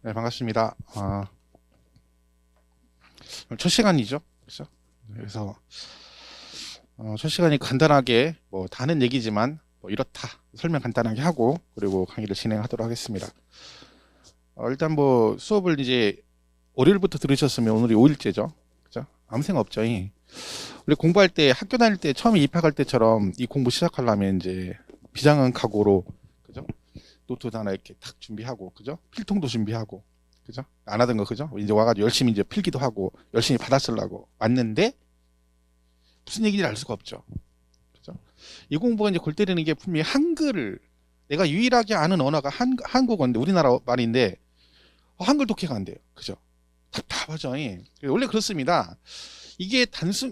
네, 반갑습니다. 첫 시간이죠. 그렇죠? 그래서 첫 시간이 간단하게 뭐 다는 얘기지만 뭐 이렇다 설명 간단하게 하고 그리고 강의를 진행하도록 하겠습니다. 일단 뭐 수업을 이제 월요일부터 들으셨으면 오늘이 5일째죠. 그죠? 아무 생각 없죠. 우리 공부할 때 학교 다닐 때 처음에 입학할 때처럼 이 공부 시작하려면 이제 비장한 각오로 그죠? 노트 하나 이렇게 탁 준비하고 그죠? 필통도 준비하고 그죠? 안 하던 거 그죠? 이제 와가지고 열심히 이제 필기도 하고 열심히 받아 쓰려고 왔는데 무슨 얘기인지 알 수가 없죠. 그죠? 이 공부가 이제 골 때리는 게 분명히 한글을 내가 유일하게 아는 언어가 한국어인데 우리나라 말인데 한글 독해가 안 돼요. 그죠? 답답하죠. 원래 그렇습니다. 이게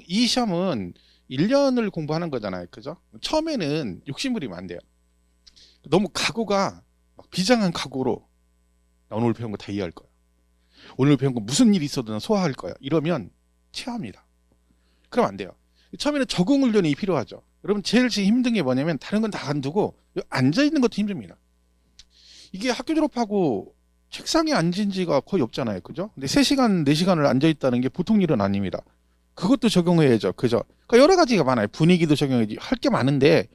이 시험은 1년을 공부하는 거잖아요. 그죠? 처음에는 욕심부리면 안 돼요. 너무 각오가 막 비장한 각오로 나 오늘 배운 거 다 이해할 거야. 오늘 배운 거 무슨 일이 있어도 난 소화할 거야. 이러면 체합니다. 그럼 안 돼요. 처음에는 적응 훈련이 필요하죠. 여러분 제일 지금 힘든 게 뭐냐면 다른 건 다 안 두고 앉아있는 것도 힘듭니다. 이게 학교 졸업하고 책상에 앉은 지가 거의 없잖아요. 그죠? 근데 3시간, 4시간을 앉아있다는 게 보통 일은 아닙니다. 그것도 적용해야죠. 그죠? 그러니까 여러 가지가 많아요. 분위기도 적용해야지. 할 게 많은데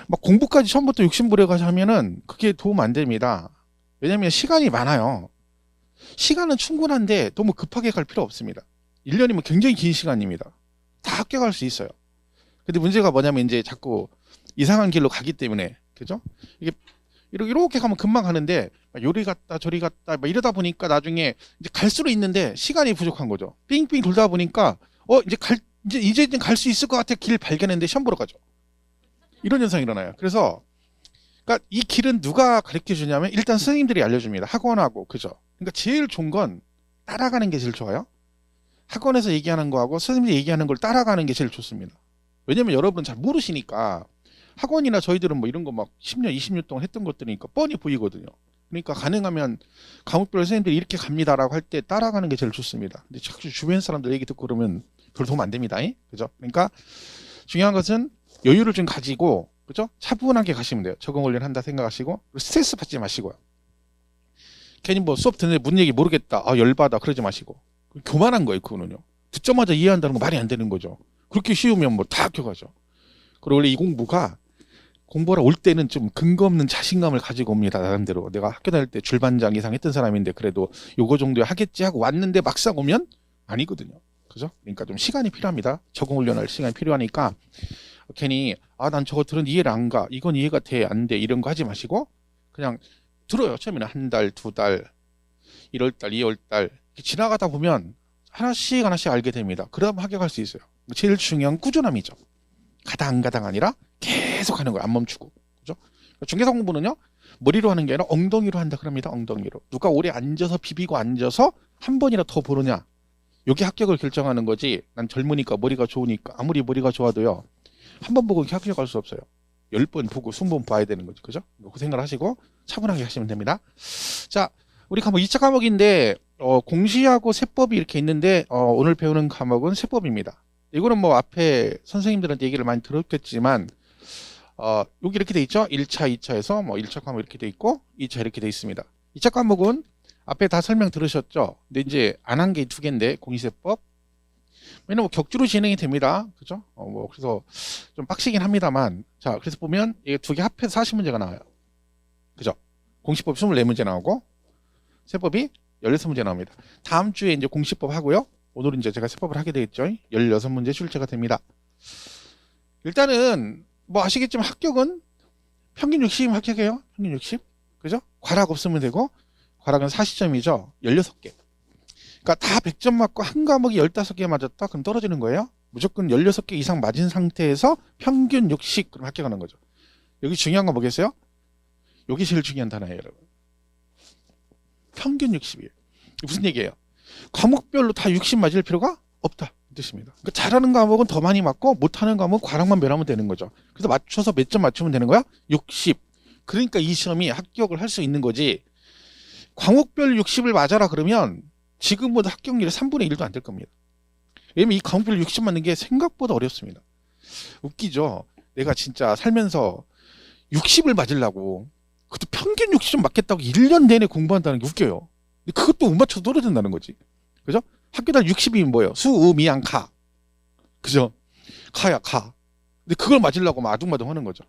막 공부까지 처음부터 욕심부려가지고 하면은 그게 도움 안 됩니다. 왜냐면 시간이 많아요. 시간은 충분한데 너무 급하게 갈 필요 없습니다. 1년이면 굉장히 긴 시간입니다. 다 합격할 수 있어요. 근데 문제가 뭐냐면 이제 자꾸 이상한 길로 가기 때문에 그죠? 이게 이렇게 가면 금방 가는데 요리 갔다 저리 갔다 막 이러다 보니까 나중에 이제 갈 수는 있는데 시간이 부족한 거죠. 삥삥 돌다 보니까 이제 갈 수 있을 것 같아 길 발견했는데 시험 보러 가죠. 이런 현상이 일어나요. 그래서 그러니까 이 길은 누가 가르쳐 주냐면 일단 선생님들이 알려줍니다. 학원하고 그죠? 그러니까 제일 좋은 건 따라가는 게 제일 좋아요. 학원에서 얘기하는 거하고 선생님들이 얘기하는 걸 따라가는 게 제일 좋습니다. 왜냐면 여러분은 잘 모르시니까 학원이나 저희들은 뭐 이런 거 막 10년, 20년 동안 했던 것들이니까 뻔히 보이거든요. 그러니까 가능하면 과목별 선생님들이 이렇게 갑니다라고 할 때 따라가는 게 제일 좋습니다. 근데 자꾸 주변 사람들 얘기 듣고 그러면 별 도움 안 됩니다. 그죠? 그러니까 중요한 것은 여유를 좀 가지고 그죠? 차분하게 가시면 돼요. 적응 훈련 한다 생각하시고 스트레스 받지 마시고요. 괜히 뭐 수업 듣는데 문 얘기 모르겠다. 열받아. 그러지 마시고. 교만한 거예요. 그거는요. 듣자마자 이해한다는 거 말이 안 되는 거죠. 그렇게 쉬우면 뭐 다 학교가죠. 그리고 원래 이 공부가 공부하러 올 때는 좀 근거 없는 자신감을 가지고 옵니다. 나름대로. 내가 학교 다닐 때 줄반장 이상 했던 사람인데 그래도 요거 정도 하겠지 하고 왔는데 막상 오면 아니거든요. 그죠? 그러니까 좀 시간이 필요합니다. 적응 훈련할 시간이 필요하니까 괜히 난 저거 들은 이해를 안 가. 이건 이해가 돼. 안 돼. 이런 거 하지 마시고 그냥 들어요. 처음에는 한 달, 2달, 1월달, 2월달 지나가다 보면 하나씩 알게 됩니다. 그럼 합격할 수 있어요. 제일 중요한 꾸준함이죠. 가당 아니라 계속 하는 거예요. 안 멈추고. 그죠? 중개사 공부는요. 머리로 하는 게 아니라 엉덩이로 한다 그럽니다. 엉덩이로. 누가 오래 앉아서 비비고 앉아서 한 번이라 더 보느냐. 이게 합격을 결정하는 거지. 난 젊으니까 머리가 좋으니까 아무리 머리가 좋아도요. 한 번 보고 합격할 수 없어요. 10번 보고 20번 봐야 되는 거죠. 그죠? 그 생각을 하시고 차분하게 하시면 됩니다. 자, 우리 과목 2차 과목인데 공시하고 세법이 이렇게 있는데 오늘 배우는 과목은 세법입니다. 이거는 뭐 앞에 선생님들한테 얘기를 많이 들었겠지만 여기 이렇게 돼 있죠. 1차, 2차에서 뭐 1차 과목 이렇게 돼 있고 2차 이렇게 돼 있습니다. 2차 과목은 앞에 다 설명 들으셨죠. 근데 이제 안 한 게 2개인데 공시세법. 왜냐면 뭐 격주로 진행이 됩니다. 그죠? 뭐 그래서 좀 빡시긴 합니다만 자 그래서 보면 이게 2개 합해서 40문제가 나와요. 그죠? 공시법 24문제 나오고 세법이 16문제 나옵니다. 다음 주에 이제 공시법 하고요. 오늘은 이제 제가 세법을 하게 되겠죠. 16문제 출제가 됩니다. 일단은 뭐 아시겠지만 합격은 평균 60 합격해요. 평균 60. 그죠? 과락 없으면 되고 과락은 40점이죠. 16개. 그러니까 다 100점 맞고 한 과목이 15개 맞았다. 그럼 떨어지는 거예요. 무조건 16개 이상 맞은 상태에서 평균 60 그럼 합격하는 거죠. 여기 중요한 거 뭐겠어요? 여기 제일 중요한 단어예요, 여러분. 평균 60이에요. 무슨 얘기예요? 과목별로 다 60 맞을 필요가 없다. 이 뜻입니다. 그러니까 잘하는 과목은 더 많이 맞고 못하는 과목은 과락만 면하면 되는 거죠. 그래서 맞춰서 몇 점 맞추면 되는 거야? 60. 그러니까 이 시험이 합격을 할 수 있는 거지. 과목별 60을 맞아라 그러면 지금보다 합격률이 3분의 1도 안 될 겁니다. 왜냐면 이 과목별 60 맞는 게 생각보다 어렵습니다. 웃기죠? 내가 진짜 살면서 60을 맞으려고 그것도 평균 60점 맞겠다고 1년 내내 공부한다는 게 웃겨요. 근데 그것도 못 맞춰서 떨어진다는 거지. 그죠? 학교달 60이면 뭐예요? 수, 우, 미, 양, 가. 그죠? 가야 가. 근데 그걸 맞으려고 막 아둥바둥 하는 거죠.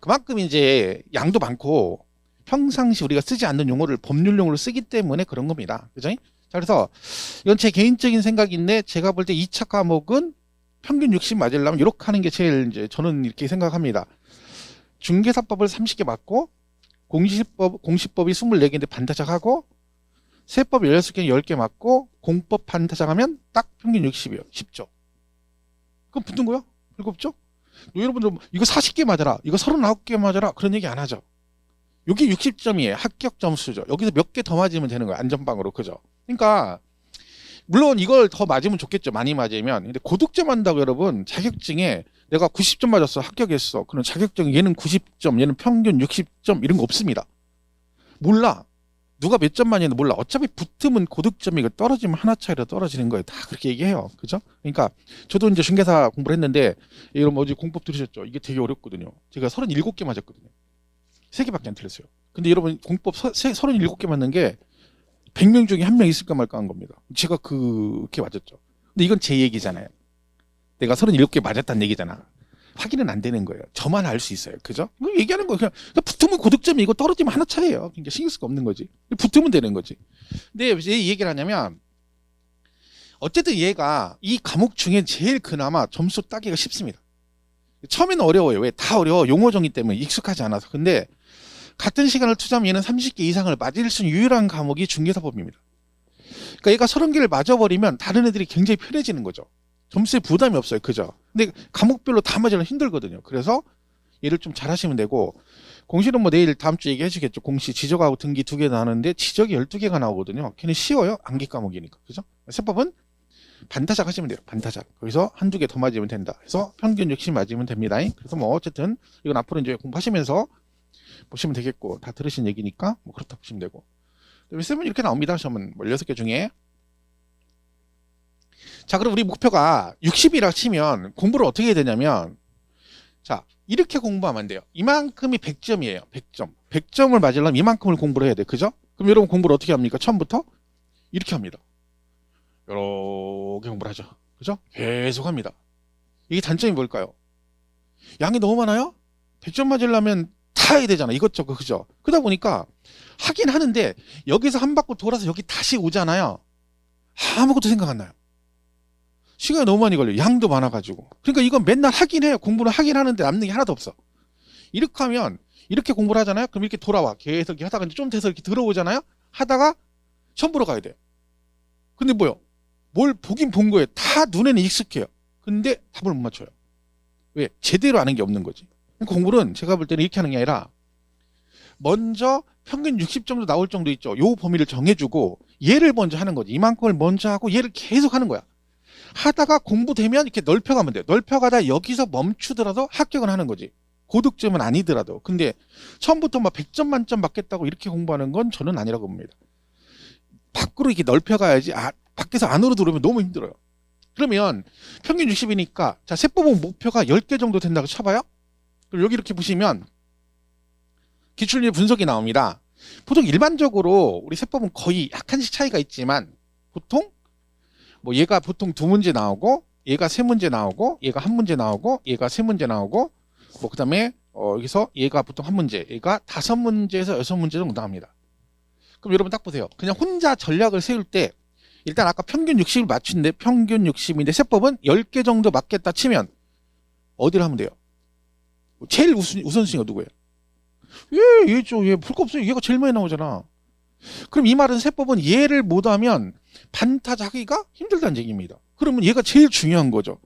그만큼 이제 양도 많고 평상시 우리가 쓰지 않는 용어를 법률 용어로 쓰기 때문에 그런 겁니다. 그죠? 자, 그래서 이건 제 개인적인 생각인데 제가 볼 때 2차 과목은 평균 60 맞으려면 이렇게 하는 게 제일 이제 저는 이렇게 생각합니다. 중개사법을 30개 맞고 공시법이 24개인데 반타작하고 세법 16개 10개 맞고 공법 반타작하면 딱 평균 60이에요. 쉽죠? 그럼 붙는 거야? 별거 없죠? 여러분들 이거 40개 맞아라. 이거 39개 맞아라. 그런 얘기 안 하죠. 여기 60점이에요. 합격 점수죠. 여기서 몇 개 더 맞으면 되는 거예요. 안전빵으로. 그죠? 그러니까 물론 이걸 더 맞으면 좋겠죠. 많이 맞으면. 근데 고득점 한다고 여러분 자격증에 내가 90점 맞았어. 합격했어. 그럼 자격증 얘는 90점, 얘는 평균 60점 이런 거 없습니다. 몰라. 누가 몇 점 맞냐는 몰라. 어차피 붙으면 고득점이고 떨어지면 하나 차이로 떨어지는 거예요. 다 그렇게 얘기해요. 그죠? 그러니까 저도 이제 중개사 공부를 했는데 여러분 어제 공법 들으셨죠? 이게 되게 어렵거든요. 제가 37개 맞았거든요. 3개밖에 안 틀렸어요. 근데 여러분 공법 37개 맞는 게 100명 중에 1명 있을까 말까 한 겁니다. 제가 그렇게 맞았죠. 근데 이건 제 얘기잖아요. 내가 37개 맞았다는 얘기잖아. 확인은 안 되는 거예요. 저만 알 수 있어요. 그죠? 얘기하는 거예요. 그냥 붙으면 고득점이고 떨어지면 하나 차이에요. 그러니까 신경 쓸 거 없는 거지. 붙으면 되는 거지. 근데 왜 이 얘기를 하냐면 어쨌든 얘가 이 과목 중에 제일 그나마 점수 따기가 쉽습니다. 처음에는 어려워요. 왜? 다 어려워. 용어 정의 때문에 익숙하지 않아서. 근데 같은 시간을 투자하면 얘는 30개 이상을 맞을 수 있는 유일한 과목이 중개사법입니다. 그러니까 얘가 30개를 맞아버리면 다른 애들이 굉장히 편해지는 거죠. 점수에 부담이 없어요. 그죠? 근데 과목별로 다 맞으려면 힘들거든요. 그래서 얘를 좀 잘하시면 되고 공시는 뭐 내일 다음 주 얘기해 주겠죠. 공시 지적하고 등기 2개 나오는데 지적이 12개가 나오거든요. 걔는 쉬워요. 암기 과목이니까. 그죠? 세법은 반타작 하시면 돼요. 반타작. 거기서 한두 개 더 맞으면 된다. 그래서 평균 60 맞으면 됩니다. 그래서 뭐 어쨌든 이건 앞으로 이제 공부하시면서 보시면 되겠고 다 들으신 얘기니까 뭐 그렇다 보시면 되고. 세븐 이렇게 나옵니다. 시험은 16개 중에. 자, 그럼 우리 목표가 60이라 치면 공부를 어떻게 해야 되냐면 자, 이렇게 공부하면 안 돼요. 이만큼이 100점이에요. 100점. 100점을 맞으려면 이만큼을 공부를 해야 돼. 그죠? 그럼 여러분 공부를 어떻게 합니까? 처음부터 이렇게 합니다. 이렇게 공부를 하죠. 그죠? 계속 합니다. 이게 단점이 뭘까요? 양이 너무 많아요? 100점 맞으려면 다 해야 되잖아. 이것저것. 그죠? 그러다 보니까 하긴 하는데 여기서 한 바퀴 돌아서 여기 다시 오잖아요. 아무것도 생각 안 나요. 시간이 너무 많이 걸려요. 양도 많아가지고. 그러니까 이건 맨날 하긴 해요. 공부는 하긴 하는데 남는 게 하나도 없어. 이렇게 하면 이렇게 공부를 하잖아요. 그럼 이렇게 돌아와. 계속 이렇게 하다가 좀 돼서 이렇게 들어오잖아요. 하다가 시험 보러 가야 돼요. 근데 뭐요? 뭘 보긴 본 거예요. 다 눈에는 익숙해요. 근데 답을 못 맞춰요. 왜? 제대로 아는 게 없는 거지. 그러니까 공부는 제가 볼 때는 이렇게 하는 게 아니라 먼저 평균 60점도 나올 정도 있죠. 요 범위를 정해주고 얘를 먼저 하는 거지. 이만큼을 먼저 하고 얘를 계속 하는 거야. 하다가 공부되면 이렇게 넓혀가면 돼요. 넓혀가다 여기서 멈추더라도 합격은 하는 거지. 고득점은 아니더라도. 근데 처음부터 막 100점 만점 받겠다고 이렇게 공부하는 건 저는 아니라고 봅니다. 밖으로 이렇게 넓혀가야지. 밖에서 안으로 들어오면 너무 힘들어요. 그러면 평균 60이니까 자, 세법은 목표가 10개 정도 된다고 쳐봐요. 그럼 여기 이렇게 보시면 기출률 분석이 나옵니다. 보통 일반적으로 우리 세법은 거의 약간씩 차이가 있지만 보통 뭐 얘가 보통 2문제 나오고 얘가 3문제 나오고 얘가 1문제 나오고 얘가 3문제 나오고 뭐 그다음에 여기서 얘가 보통 1문제 얘가 5문제에서 6문제 정도 나옵니다. 그럼 여러분 딱 보세요. 그냥 혼자 전략을 세울 때 일단 아까 평균 60을 맞추는데 평균 60인데 세법은 10개 정도 맞겠다 치면 어디를 하면 돼요? 제일 우선순위가 누구예요? 얘 볼 거 없어요. 얘가 제일 많이 나오잖아. 그럼 이 말은 세법은 얘를 못하면 반타작하기가 힘들다는 얘기입니다. 그러면 얘가 제일 중요한 거죠.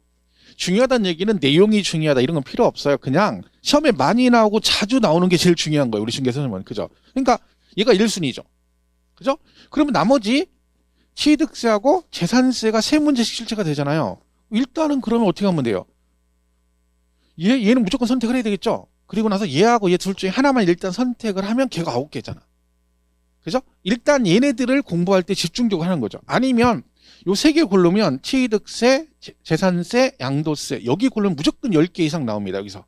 중요하다는 얘기는 내용이 중요하다 이런 건 필요 없어요. 그냥 시험에 많이 나오고 자주 나오는 게 제일 중요한 거예요. 우리 중개선생님은. 그죠? 그러니까 얘가 1순위죠. 그죠? 그러면 나머지 취득세하고 재산세가 3문제씩 실제가 되잖아요. 일단은 그러면 어떻게 하면 돼요? 얘는 무조건 선택을 해야 되겠죠? 그리고 나서 얘하고 얘 둘 중에 하나만 일단 선택을 하면 걔가 9개잖아. 그죠? 일단 얘네들을 공부할 때 집중적으로 하는 거죠. 아니면 요 3개 고르면 취득세, 재산세, 양도세 여기 고르면 무조건 10개 이상 나옵니다. 여기서.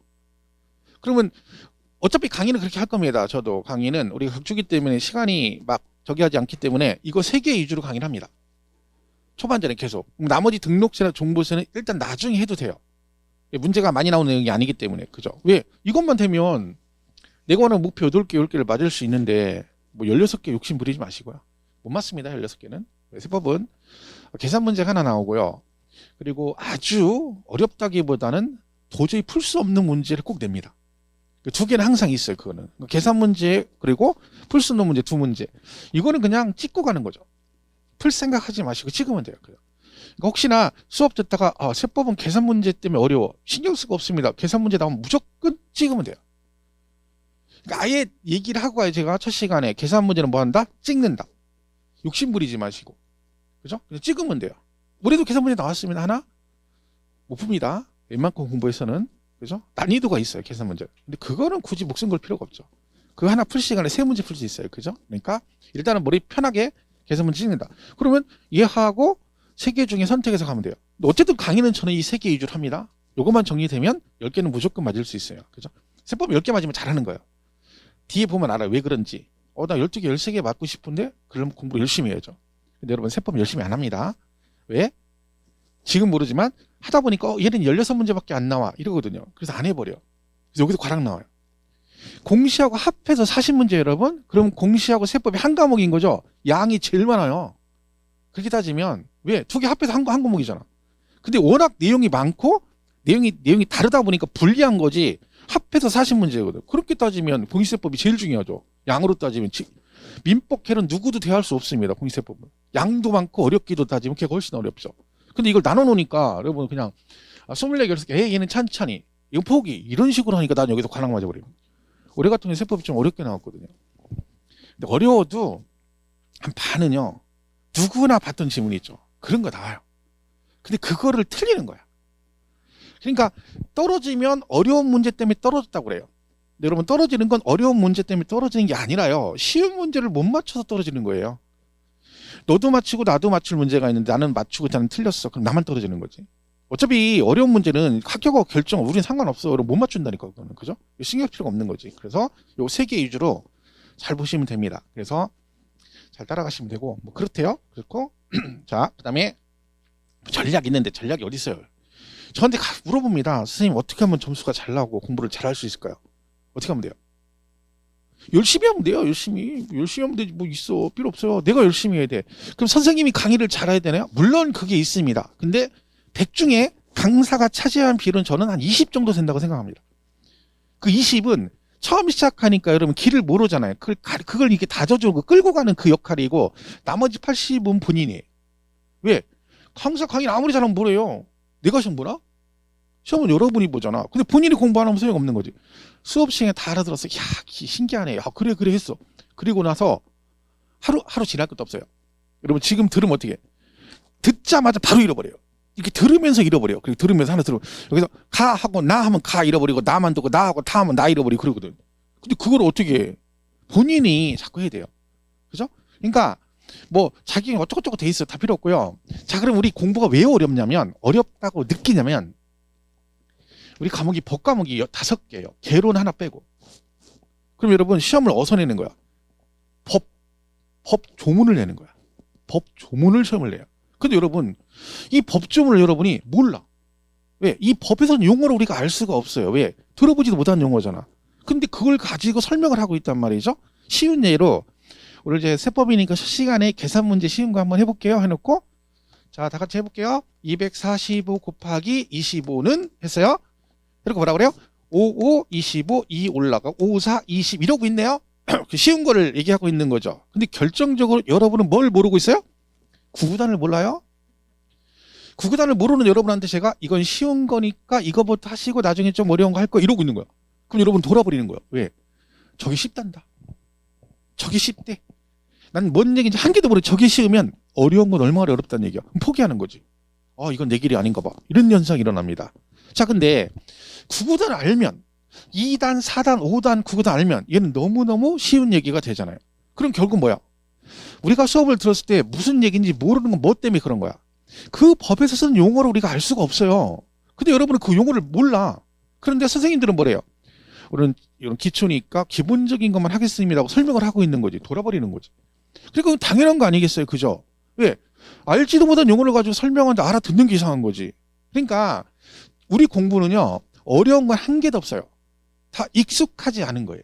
그러면 어차피 강의는 그렇게 할 겁니다. 저도 강의는 우리가 극주기 때문에 시간이 막 저기 하지 않기 때문에 이거 3개 위주로 강의를 합니다. 초반전에 계속. 나머지 등록세나 종부세는 일단 나중에 해도 돼요. 문제가 많이 나오는 내용이 아니기 때문에. 그죠? 왜? 이것만 되면 내가 원하는 목표 8개, 10개를 맞을 수 있는데 뭐 16개 욕심 부리지 마시고요. 못 맞습니다. 16개는. 세법은 계산 문제가 하나 나오고요. 그리고 아주 어렵다기보다는 도저히 풀 수 없는 문제를 꼭 냅니다. 그 2개는 항상 있어요. 그거는. 계산 문제 그리고 풀 수 없는 문제 2문제. 이거는 그냥 찍고 가는 거죠. 풀 생각하지 마시고 찍으면 돼요. 그러니까 혹시나 수업 듣다가 세법은 계산 문제 때문에 어려워. 신경 쓸 거 없습니다. 계산 문제 나오면 무조건 찍으면 돼요. 그러니까 아예 얘기를 하고 가요. 제가 첫 시간에 계산 문제는 뭐 한다? 찍는다. 욕심 부리지 마시고. 그죠? 그냥 찍으면 돼요. 올해도 계산 문제 나왔습니다. 하나? 못 풉니다. 웬만큼 공부에서는. 그죠? 난이도가 있어요. 계산 문제. 근데 그거는 굳이 목숨 걸 필요가 없죠. 그거 하나 풀 시간에 3문제 풀 수 있어요. 그죠? 그러니까 일단은 머리 편하게 계산 문제 찍는다. 그러면 얘하고 3개 중에 선택해서 가면 돼요. 어쨌든 강의는 저는 이 3개 위주로 합니다. 요것만 정리되면 10개는 무조건 맞을 수 있어요. 그죠? 세법 10개 맞으면 잘하는 거예요. 뒤에 보면 알아요. 왜 그런지. 나 12개, 13개 맞고 싶은데 그럼 공부 열심히 해야죠. 근데 여러분 세법 열심히 안 합니다. 왜? 지금 모르지만 하다 보니까 얘는 16문제밖에 안 나와 이러거든요. 그래서 안 해버려. 그래서 여기서 과락 나와요. 공시하고 합해서 40문제 여러분? 그럼 공시하고 세법이 한 과목인 거죠. 양이 제일 많아요. 그렇게 따지면 왜? 2개 합해서 한 과목이잖아. 근데 워낙 내용이 많고 내용이 다르다 보니까 불리한 거지. 합해서 40문제거든. 그렇게 따지면 공시세법이 제일 중요하죠. 양으로 따지면 민법회는 누구도 대할 수 없습니다. 공시세법은. 양도 많고 어렵기도 따지면 걔가 훨씬 어렵죠. 근데 이걸 나눠놓으니까 여러분 그냥 24개, 16개 얘는 찬찬히 이거 포기 이런 식으로 하니까 난 여기서 관악 맞아버려요. 올해 같은 경우 세법이 좀 어렵게 나왔거든요. 근데 어려워도 한 반은요. 누구나 봤던 지문이 있죠. 그런 거 나와요. 근데 그거를 틀리는 거야. 그러니까 떨어지면 어려운 문제 때문에 떨어졌다고 그래요. 근데 여러분 떨어지는 건 어려운 문제 때문에 떨어지는 게 아니라요. 쉬운 문제를 못 맞춰서 떨어지는 거예요. 너도 맞추고 나도 맞출 문제가 있는데 나는 맞추고 나는 틀렸어. 그럼 나만 떨어지는 거지. 어차피 어려운 문제는 합격하고 결정 우리는 상관없어. 못 맞춘다니까 그거는. 그죠? 신경 쓸 필요가 없는 거지. 그래서 요 3개 위주로 잘 보시면 됩니다. 그래서 잘 따라가시면 되고 뭐 그렇대요. 그렇고 자 그다음에 전략 있는데 전략이 어디 있어요? 저한테 물어봅니다. 선생님 어떻게 하면 점수가 잘 나오고 공부를 잘 할 수 있을까요? 어떻게 하면 돼요? 열심히 하면 돼요. 열심히 하면 되지 뭐 있어. 필요 없어요. 내가 열심히 해야 돼. 그럼 선생님이 강의를 잘해야 되나요? 물론 그게 있습니다. 근데 100 중에 강사가 차지한 비율은 저는 한 20 정도 된다고 생각합니다. 그 20은 처음 시작하니까 여러분 길을 모르잖아요. 그걸 이렇게 다져주고 끌고 가는 그 역할이고 나머지 80은 본인이. 왜? 강사 강의를 아무리 잘하면 뭐래요? 내가 시험 보나? 시험은 여러분이 보잖아. 근데 본인이 공부 안 하면 소용없는 거지. 수업 시간에 다 알아들었어. 야, 신기하네. 야, 그래 했어. 그리고 나서 하루 지날 것도 없어요. 여러분 지금 들으면 어떻게 해? 듣자마자 바로 잃어버려요. 이렇게 들으면서 잃어버려요. 그리고 들으면서 하나 들으면 여기서 가 하고 나 하면 가 잃어버리고 나만 듣고 나 하고 타 하면 나 잃어버리고 그러거든. 근데 그걸 어떻게 해? 본인이 자꾸 해야 돼요. 그죠? 그러니까 뭐 자기 어쩌고저쩌고 돼 있어. 다 필요 없고요. 자 그럼 우리 공부가 왜 어렵냐면 어렵다고 느끼냐면 우리 과목이 법 과목이 5개예요. 개론 하나 빼고. 그럼 여러분 시험을 어디서 내는 거야? 법 조문을 내는 거야. 법 조문을 시험을 내요. 근데 여러분 이 법 조문을 여러분이 몰라. 왜? 이 법에서는 용어를 우리가 알 수가 없어요. 왜? 들어보지도 못한 용어잖아. 근데 그걸 가지고 설명을 하고 있단 말이죠. 쉬운 예로 오늘 이제 세법이니까 시간에 계산 문제 쉬운 거 한번 해볼게요. 해놓고 자 다 같이 해볼게요. 245 곱하기 25는 했어요. 이렇게 뭐라 그래요? 55, 25, 2 올라가고 54, 20 이러고 있네요. 쉬운 거를 얘기하고 있는 거죠. 근데 결정적으로 여러분은 뭘 모르고 있어요? 구구단을 몰라요? 구구단을 모르는 여러분한테 제가 이건 쉬운 거니까 이거부터 하시고 나중에 좀 어려운 거 할 거 이러고 있는 거야. 그럼 여러분 돌아버리는 거야. 왜? 저게 쉽단다. 저게 쉽대. 난 뭔 얘기인지 한 개도 모르고 저게 쉬우면 어려운 건 얼마나 어렵다는 얘기야. 그럼 포기하는 거지. 이건 내 길이 아닌가 봐. 이런 현상이 일어납니다. 자 근데 구구단을 알면 2단, 4단, 5단, 9단 알면 얘는 너무너무 쉬운 얘기가 되잖아요. 그럼 결국 뭐야? 우리가 수업을 들었을 때 무슨 얘기인지 모르는 건 뭐 때문에 그런 거야? 그 법에서 쓰는 용어를 우리가 알 수가 없어요. 근데 여러분은 그 용어를 몰라. 그런데 선생님들은 뭐래요? 우리는 이런 기초니까 기본적인 것만 하겠습니다 하고 설명을 하고 있는 거지. 돌아버리는 거지. 그러니까 당연한 거 아니겠어요, 그죠? 왜? 알지도 못한 용어를 가지고 설명하는데 알아듣는 게 이상한 거지. 그러니까 우리 공부는요, 어려운 건 한 개도 없어요. 다 익숙하지 않은 거예요.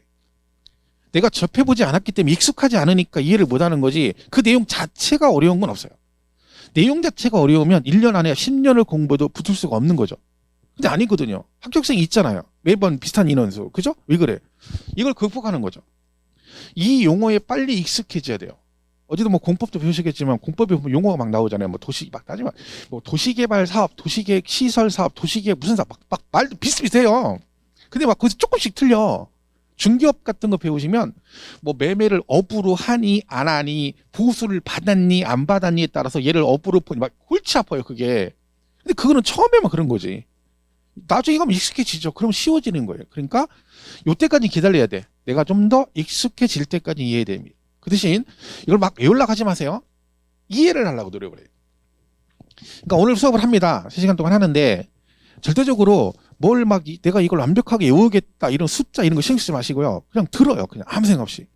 내가 접해보지 않았기 때문에 익숙하지 않으니까 이해를 못하는 거지, 그 내용 자체가 어려운 건 없어요. 내용 자체가 어려우면 1년 안에 10년을 공부해도 붙을 수가 없는 거죠. 근데 아니거든요. 합격생이 있잖아요. 매번 비슷한 인원수. 그죠? 왜 그래? 이걸 극복하는 거죠. 이 용어에 빨리 익숙해져야 돼요. 어제도 뭐 공법도 배우시겠지만 공법에 보면 용어가 막 나오잖아요. 뭐 도시 막 따지면 뭐 도시개발 사업, 도시계획 시설 사업, 도시계획 무슨 사업 막 말도 비슷비슷해요. 근데 막 거기서 조금씩 틀려. 중개업 같은 거 배우시면 뭐 매매를 업으로 하니 안 하니 보수를 받았니 안 받았니에 따라서 얘를 업으로 보니 막 골치 아파요 그게. 근데 그거는 처음에만 그런 거지. 나중에 가면 익숙해지죠. 그럼 쉬워지는 거예요. 그러니까 요때까지 기다려야 돼. 내가 좀 더 익숙해질 때까지 이해해야 됩니다. 그 대신 이걸 막 외우려고 하지 마세요. 이해를 하려고 노력을 해요. 그러니까 오늘 수업을 합니다. 3시간 동안 하는데 절대적으로 뭘 막 내가 이걸 완벽하게 외우겠다 이런 숫자 이런 거 신경 쓰지 마시고요. 그냥 들어요. 그냥 아무 생각 없이.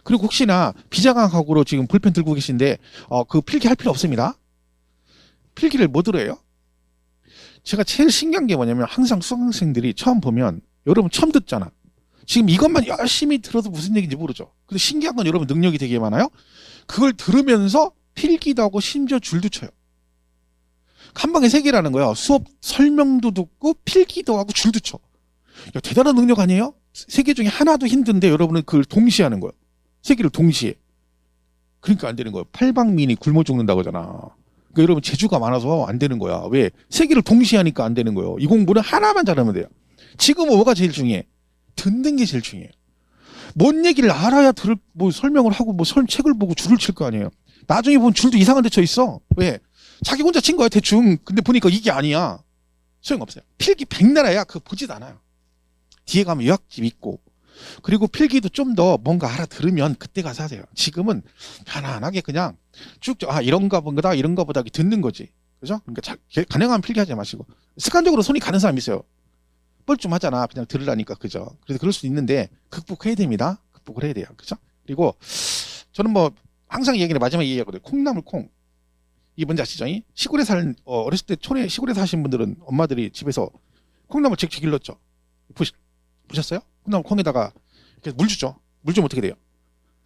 그리고 혹시나 비장학학으로 지금 볼펜 들고 계신데 그 필기 할 필요 없습니다. 필기를 뭐 들어요? 제가 제일 신기한 게 뭐냐면 항상 수강생들이 처음 보면 여러분 처음 듣잖아. 지금 이것만 열심히 들어도 무슨 얘기인지 모르죠. 근데 신기한 건 여러분 능력이 되게 많아요. 그걸 들으면서 필기도 하고 심지어 줄도 쳐요. 한 방에 3개라는 거야. 수업 설명도 듣고 필기도 하고 줄도 쳐. 야, 대단한 능력 아니에요? 3개 중에 하나도 힘든데 여러분은 그걸 동시에 하는 거야. 3개를 동시에. 그러니까 안 되는 거예요. 팔방민이 굶어 죽는다고 하잖아. 그러니까 여러분 재주가 많아서 안 되는 거야. 왜? 3개를 동시에 하니까 안 되는 거예요. 이 공부는 하나만 잘하면 돼요. 지금은 뭐가 제일 중요해? 듣는 게 제일 중요해요. 뭔 얘기를 알아야 뭐 설명을 하고 뭐 책을 보고 줄을 칠 거 아니에요. 나중에 보면 줄도 이상한 데 쳐 있어. 왜? 자기 혼자 친 거야 대충. 근데 보니까 이게 아니야. 소용없어요. 필기 백나라야. 그거 보지도 않아요. 뒤에 가면 요약집 있고 그리고 필기도 좀 더 뭔가 알아들으면 그때 가서 하세요. 지금은 편안하게 그냥 쭉 이런가 보다 이런가 보다 듣는 거지. 그죠? 그러니까 가능하면 필기하지 마시고 습관적으로 손이 가는 사람 있어요. 뻘쭘하잖아. 그냥 들으라니까. 그죠? 그래서 그럴 수 있는데 극복해야 됩니다. 극복을 해야 돼요. 그죠? 그리고 저는 뭐 항상 얘기를 마지막에 얘기하거든요. 콩나물 콩. 이게 뭔지 아시죠? 시골에 어렸을 때 촌에 시골에 사신 분들은 엄마들이 집에서 콩나물 직접 길렀죠. 보셨어요? 콩나물 콩에다가 이렇게 물 주죠. 물 주면 어떻게 돼요?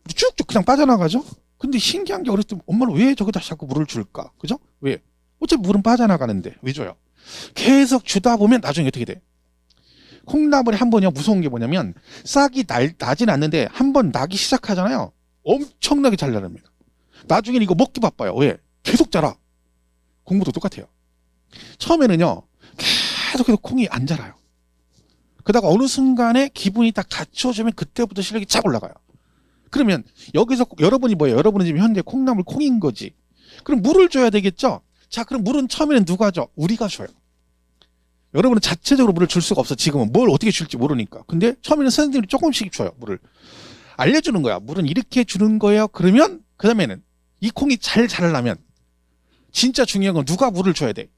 쭉쭉 그냥 빠져나가죠? 근데 신기한 게 어렸을 때 엄마는 왜 저기다 자꾸 물을 줄까? 그죠? 왜? 어차피 물은 빠져나가는데 왜 줘요? 계속 주다 보면 나중에 어떻게 돼? 콩나물이 한 번요 무서운 게 뭐냐면 싹이 나진 않는데 한 번 나기 시작하잖아요. 엄청나게 잘 나릅니다. 나중에는 이거 먹기 바빠요. 왜? 계속 자라. 공부도 똑같아요. 처음에는요 계속해서 콩이 안 자라요. 그러다가 어느 순간에 기분이 딱 갖춰지면 그때부터 실력이 쫙 올라가요. 그러면 여기서 여러분이 뭐예요? 여러분은 지금 현재 콩나물 콩인 거지. 그럼 물을 줘야 되겠죠? 자, 그럼 물은 처음에는 누가 줘? 우리가 줘요. 여러분은 자체적으로 물을 줄 수가 없어. 지금은 뭘 어떻게 줄지 모르니까. 근데 처음에는 선생님이 조금씩 줘요. 물을 알려주는 거야. 물은 이렇게 주는 거예요. 그러면 그 다음에는 이 콩이 잘 자라려면 진짜 중요한 건 누가 물을 줘야 돼?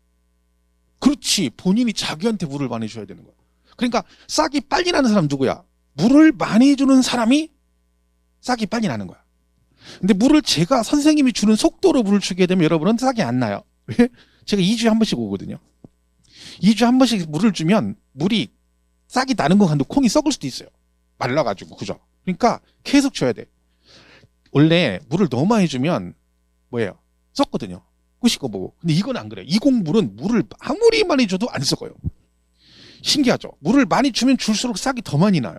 그렇지. 본인이 자기한테 물을 많이 줘야 되는 거야. 그러니까 싹이 빨리 나는 사람 누구야? 물을 많이 주는 사람이 싹이 빨리 나는 거야. 근데 물을 제가 선생님이 주는 속도로 물을 주게 되면 여러분은 싹이 안 나요. 왜? 제가 2주에 한 번씩 오거든요. 2주에 한 번씩 물을 주면 물이 싹이 나는 거 같은데 콩이 썩을 수도 있어요. 말라가지고. 그죠? 그러니까 계속 줘야 돼. 원래 물을 너무 많이 주면 뭐예요? 썩거든요. 끄시고 보고. 근데 이건 안 그래요. 이 곡물은 물을 아무리 많이 줘도 안 썩어요. 신기하죠? 물을 많이 주면 줄수록 싹이 더 많이 나요.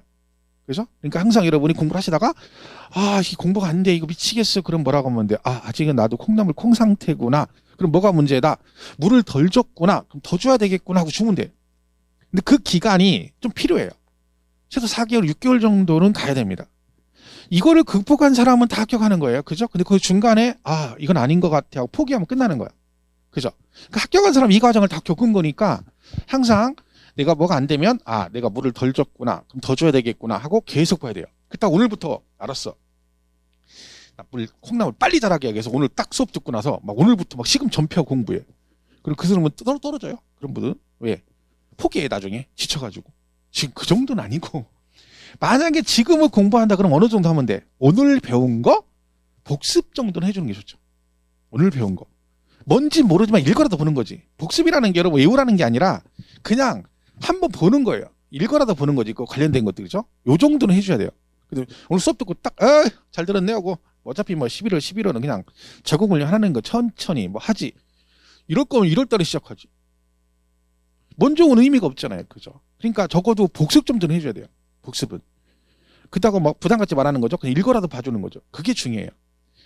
그죠? 그러니까 항상 여러분이 공부를 하시다가 이 공부가 안 돼. 이거 미치겠어. 그럼 뭐라고 하면 돼? 아직은 나도 콩나물 콩 상태구나. 그럼 뭐가 문제다? 물을 덜 줬구나. 그럼 더 줘야 되겠구나 하고 주면 돼. 근데 그 기간이 좀 필요해요. 최소 4개월, 6개월 정도는 가야 됩니다. 이거를 극복한 사람은 다 합격하는 거예요. 그죠? 근데 그 중간에 이건 아닌 것 같아 하고 포기하면 끝나는 거야. 그죠? 그러니까 합격한 사람은 이 과정을 다 겪은 거니까 항상 내가 뭐가 안 되면 내가 물을 덜 줬구나. 그럼 더 줘야 되겠구나 하고 계속 봐야 돼요. 딱 오늘부터 알았어. 콩나물 빨리 자라게 하기 위해서 오늘 딱 수업 듣고 나서 막 오늘부터 막 시금 전폐하고 공부해. 그리고 그 사람은 떨어져요. 그런 분은. 왜? 포기해 나중에 지쳐가지고. 지금 그 정도는 아니고. 만약에 지금을 공부한다 그러면 어느 정도 하면 돼? 오늘 배운 거 복습 정도는 해주는 게 좋죠. 오늘 배운 거. 뭔지 모르지만 읽어라도 보는 거지. 복습이라는 게 여러분 외우라는 게 아니라 그냥 한번 보는 거예요. 읽어라도 보는 거지. 그 관련된 것들이죠. 요 정도는 해줘야 돼요. 근데 오늘 수업 듣고 딱, 잘 들었네 하고, 어차피 뭐 11월은 그냥 적응을 하는 거 천천히 뭐 하지. 이럴 거면 1월 달에 시작하지. 먼저 온 의미가 없잖아요. 그죠? 그러니까 적어도 복습 정도는 해줘야 돼요. 복습은. 그렇다고 막 부담 갖지 말라는 거죠. 그냥 읽어라도 봐주는 거죠. 그게 중요해요.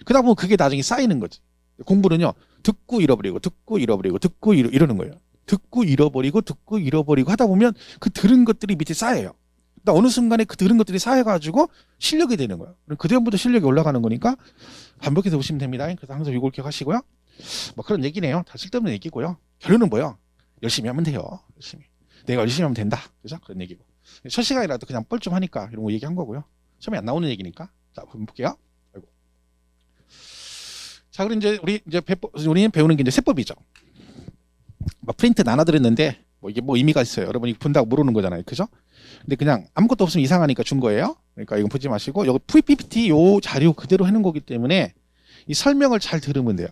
그러다 보면 그게 나중에 쌓이는 거지. 공부는요. 듣고 잃어버리고 듣고 잃어버리고 듣고 이러는 거예요. 듣고 잃어버리고 하다 보면 그 들은 것들이 밑에 쌓여요. 그러니까 어느 순간에 그 들은 것들이 쌓여가지고 실력이 되는 거예요. 그 다음부터 실력이 올라가는 거니까 반복해서 보시면 됩니다. 그래서 항상 이걸 기억하시고요. 뭐 그런 얘기네요. 다 쓸데없는 얘기고요. 결론은 뭐예요? 열심히 하면 돼요. 열심히. 내가 열심히 하면 된다. 그죠? 그런 얘기고. 첫 시간이라도 그냥 뻘쭘하니까 이런 거 얘기한 거고요. 처음에 안 나오는 얘기니까. 자, 한번 볼게요. 아이고. 자, 그럼 이제 우리 배우는 게 이제 세법이죠. 막 프린트 나눠드렸는데 뭐 이게 뭐 의미가 있어요. 여러분이 본다고 모르는 거잖아요. 그죠? 근데 그냥 아무것도 없으면 이상하니까 준 거예요. 그러니까 이건 보지 마시고 여기 PPT 요 자료 그대로 하는 거기 때문에 이 설명을 잘 들으면 돼요.